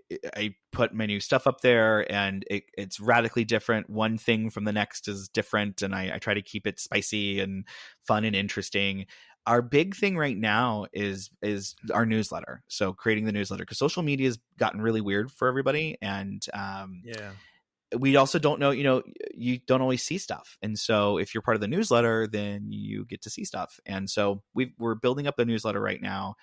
put my new stuff up there, and it's radically different. One thing from the next is different. And I try to keep it spicy and fun and interesting. Our big thing right now is our newsletter. So creating the newsletter, because social media has gotten really weird for everybody. And we also don't know, you don't always see stuff. And so if you're part of the newsletter, then you get to see stuff. And so we're building up the newsletter right now.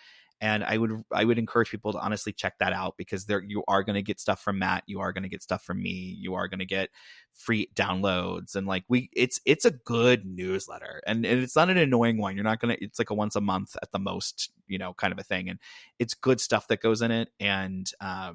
And I would encourage people to honestly check that out, because you are going to get stuff from Matt. You are going to get stuff from me. You are going to get free downloads. And like it's a good newsletter, and it's not an annoying one. You're not going to, it's like a once a month at the most, kind of a thing. And it's good stuff that goes in it. And so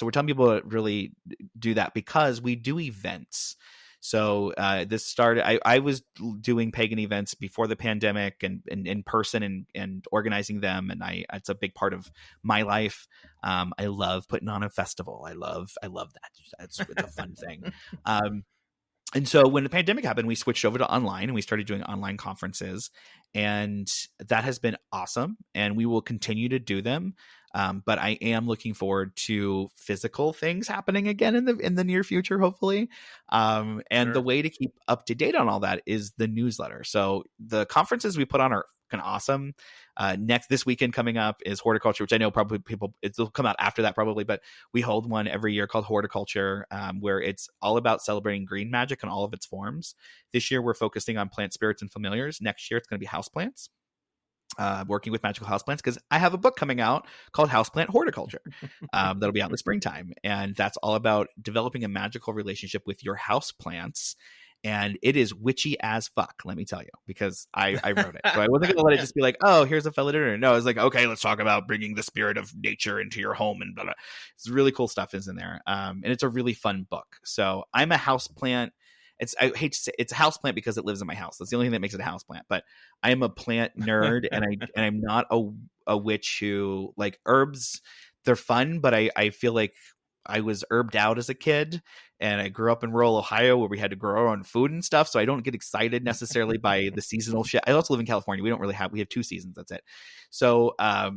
we're telling people to really do that, because we do events. So this started, I was doing pagan events before the pandemic, and in person and organizing them. And it's a big part of my life. I love putting on a festival. I love that. It's a fun thing. And so when the pandemic happened, we switched over to online, and we started doing online conferences, and that has been awesome. And we will continue to do them. But I am looking forward to physical things happening again in the near future, hopefully. And sure. The way to keep up to date on all that is the newsletter. So the conferences we put on are kind of awesome. This weekend coming up is horticulture, which I know probably it'll come out after that probably, but we hold one every year called horticulture, where it's all about celebrating green magic in all of its forms. This year we're focusing on plant spirits and familiars. Next year it's going to be houseplants. Working with magical houseplants, because I have a book coming out called Houseplant Horticulture that'll be out in the springtime, and that's all about developing a magical relationship with your houseplants. And it is witchy as fuck, let me tell you, because I wrote it. So I wasn't gonna let it just be like, oh, here's a fellow dinner. No, I was like, okay, let's talk about bringing the spirit of nature into your home, and blah, blah. It's really cool stuff is in there, and it's a really fun book. So I'm a houseplant. I hate to say it's a houseplant because it lives in my house. That's the only thing that makes it a houseplant. But I am a plant nerd, and I'm not a witch who, like, herbs. They're fun, but I feel like I was herbed out as a kid, and I grew up in rural Ohio where we had to grow our own food and stuff. So I don't get excited necessarily by the seasonal shit. I also live in California. We have 2 seasons. That's it. So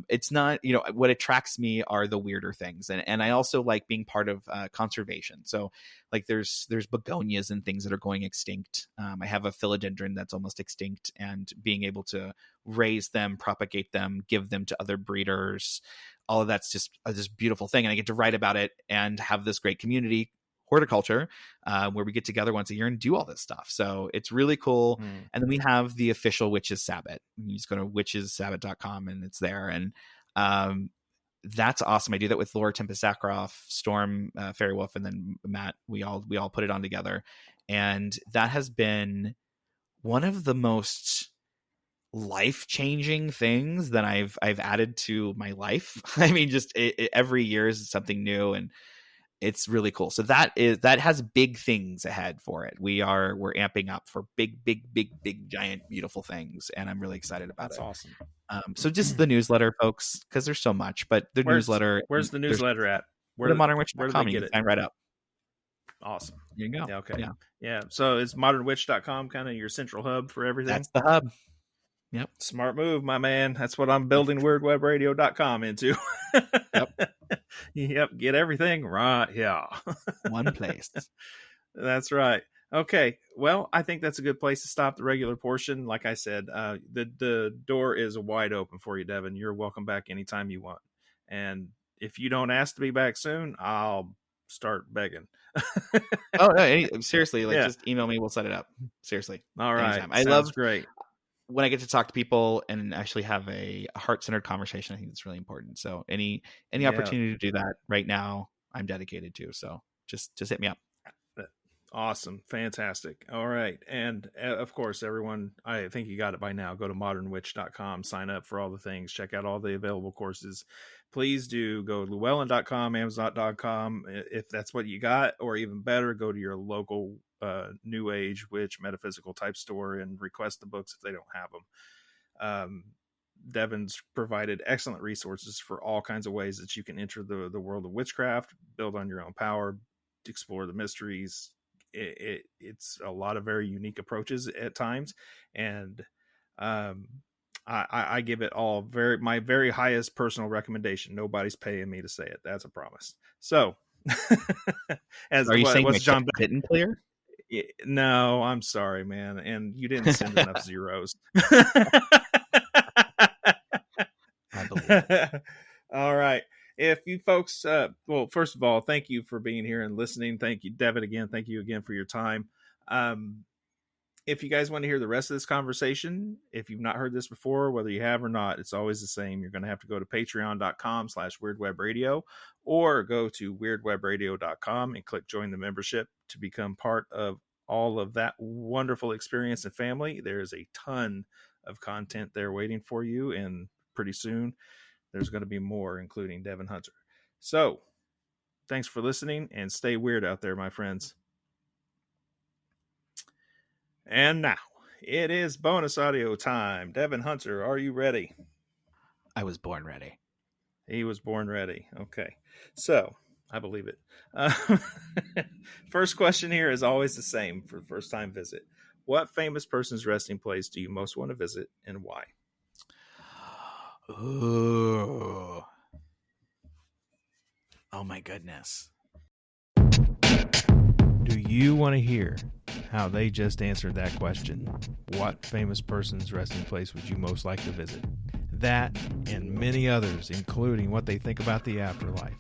it's not, what attracts me are the weirder things. And I also like being part of conservation. So like there's begonias and things that are going extinct. I have a philodendron that's almost extinct, and being able to raise them, propagate them, give them to other breeders, all of that's just this beautiful thing. And I get to write about it and have this great community, horticulture, where we get together once a year and do all this stuff. So it's really cool. And then we have the official Witches Sabbat. You just go to witchessabbat.com and it's there. And that's awesome. I do that with Laura Tempest Sakharov, Storm, Fairy Wolf, and then Matt. We all put it on together. And that has been one of the most life-changing things that I've added to my life. I mean, just every year is something new, and it's really cool. So that has big things ahead for it. We're amping up for big, giant, beautiful things, and I'm really excited about it. That's awesome. So just the newsletter, folks, because there's so much. But the newsletter. Where's the newsletter at? Where the modernwitch.com. Where do they get it? it? Sign right up. Awesome. There you go. Yeah, okay. Yeah. Yeah. So is modernwitch.com kind of your central hub for everything? That's the hub. Yep. Smart move, my man. That's what I'm building weirdwebradio.com into. Yep. Yep. Get everything right. Yeah. One place. That's right. Okay. Well, I think that's a good place to stop the regular portion. Like I said, the door is wide open for you, Devin. You're welcome back anytime you want. And if you don't ask to be back soon, I'll start begging. Oh, no, seriously, just email me. We'll set it up. Seriously. All right. Anytime. I love great when I get to talk to people and actually have a heart-centered conversation. I think it's really important. So any opportunity to do that right now, I'm dedicated to. So just hit me up. Awesome. Fantastic. All right. And of course, everyone, I think you got it by now. Go to modernwitch.com, sign up for all the things, check out all the available courses. Please do go to Llewellyn.com, Amazon.com, if that's what you got, or even better, go to your local New Age witch metaphysical type store and request the books if they don't have them. Devin's provided excellent resources for all kinds of ways that you can enter the world of witchcraft, build on your own power, explore the mysteries. It's a lot of very unique approaches at times, and I give it all my very highest personal recommendation. Nobody's paying me to say it. That's a promise. So, are you saying John didn't clear? No, I'm sorry, man, and you didn't send enough zeros. I believe it. All right. If you folks, well, first of all, thank you for being here and listening. Thank you, Devin, again. Thank you again for your time. If you guys want to hear the rest of this conversation, if you've not heard this before, whether you have or not, it's always the same. You're going to have to go to patreon.com/weirdwebradio or go to weirdwebradio.com and click join the membership to become part of all of that wonderful experience and family. There's a ton of content there waiting for you, and pretty soon there's going to be more, including Devin Hunter. So, thanks for listening, and stay weird out there, my friends. And now, it is bonus audio time. Devin Hunter, are you ready? I was born ready. He was born ready. Okay. So, I believe it. First question here is always the same for first-time visit. What famous person's resting place do you most want to visit, and why? Ooh. Oh my goodness. Do you want to hear how they just answered that question? What famous person's resting place would you most like to visit? That and many others, including what they think about the afterlife,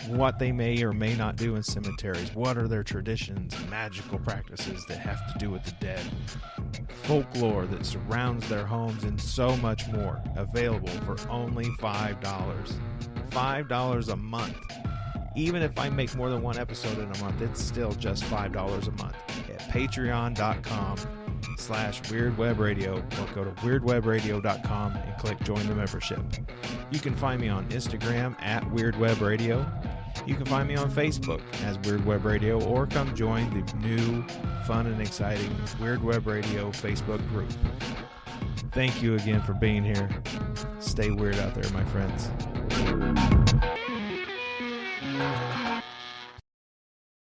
what they may or may not do in cemeteries, what are their traditions and magical practices that have to do with the dead, folklore that surrounds their homes, and so much more, available for only $5. $5 a month. Even if I make more than one episode in a month, it's still just $5 a month at patreon.com/weirdwebradio, or go to weirdwebradio.com and click join the membership. You can find me on Instagram at weirdwebradio. You can find me on Facebook as Weird Web Radio, or come join the new, fun, and exciting Weird Web Radio Facebook group. Thank you again for being here. Stay weird out there, my friends.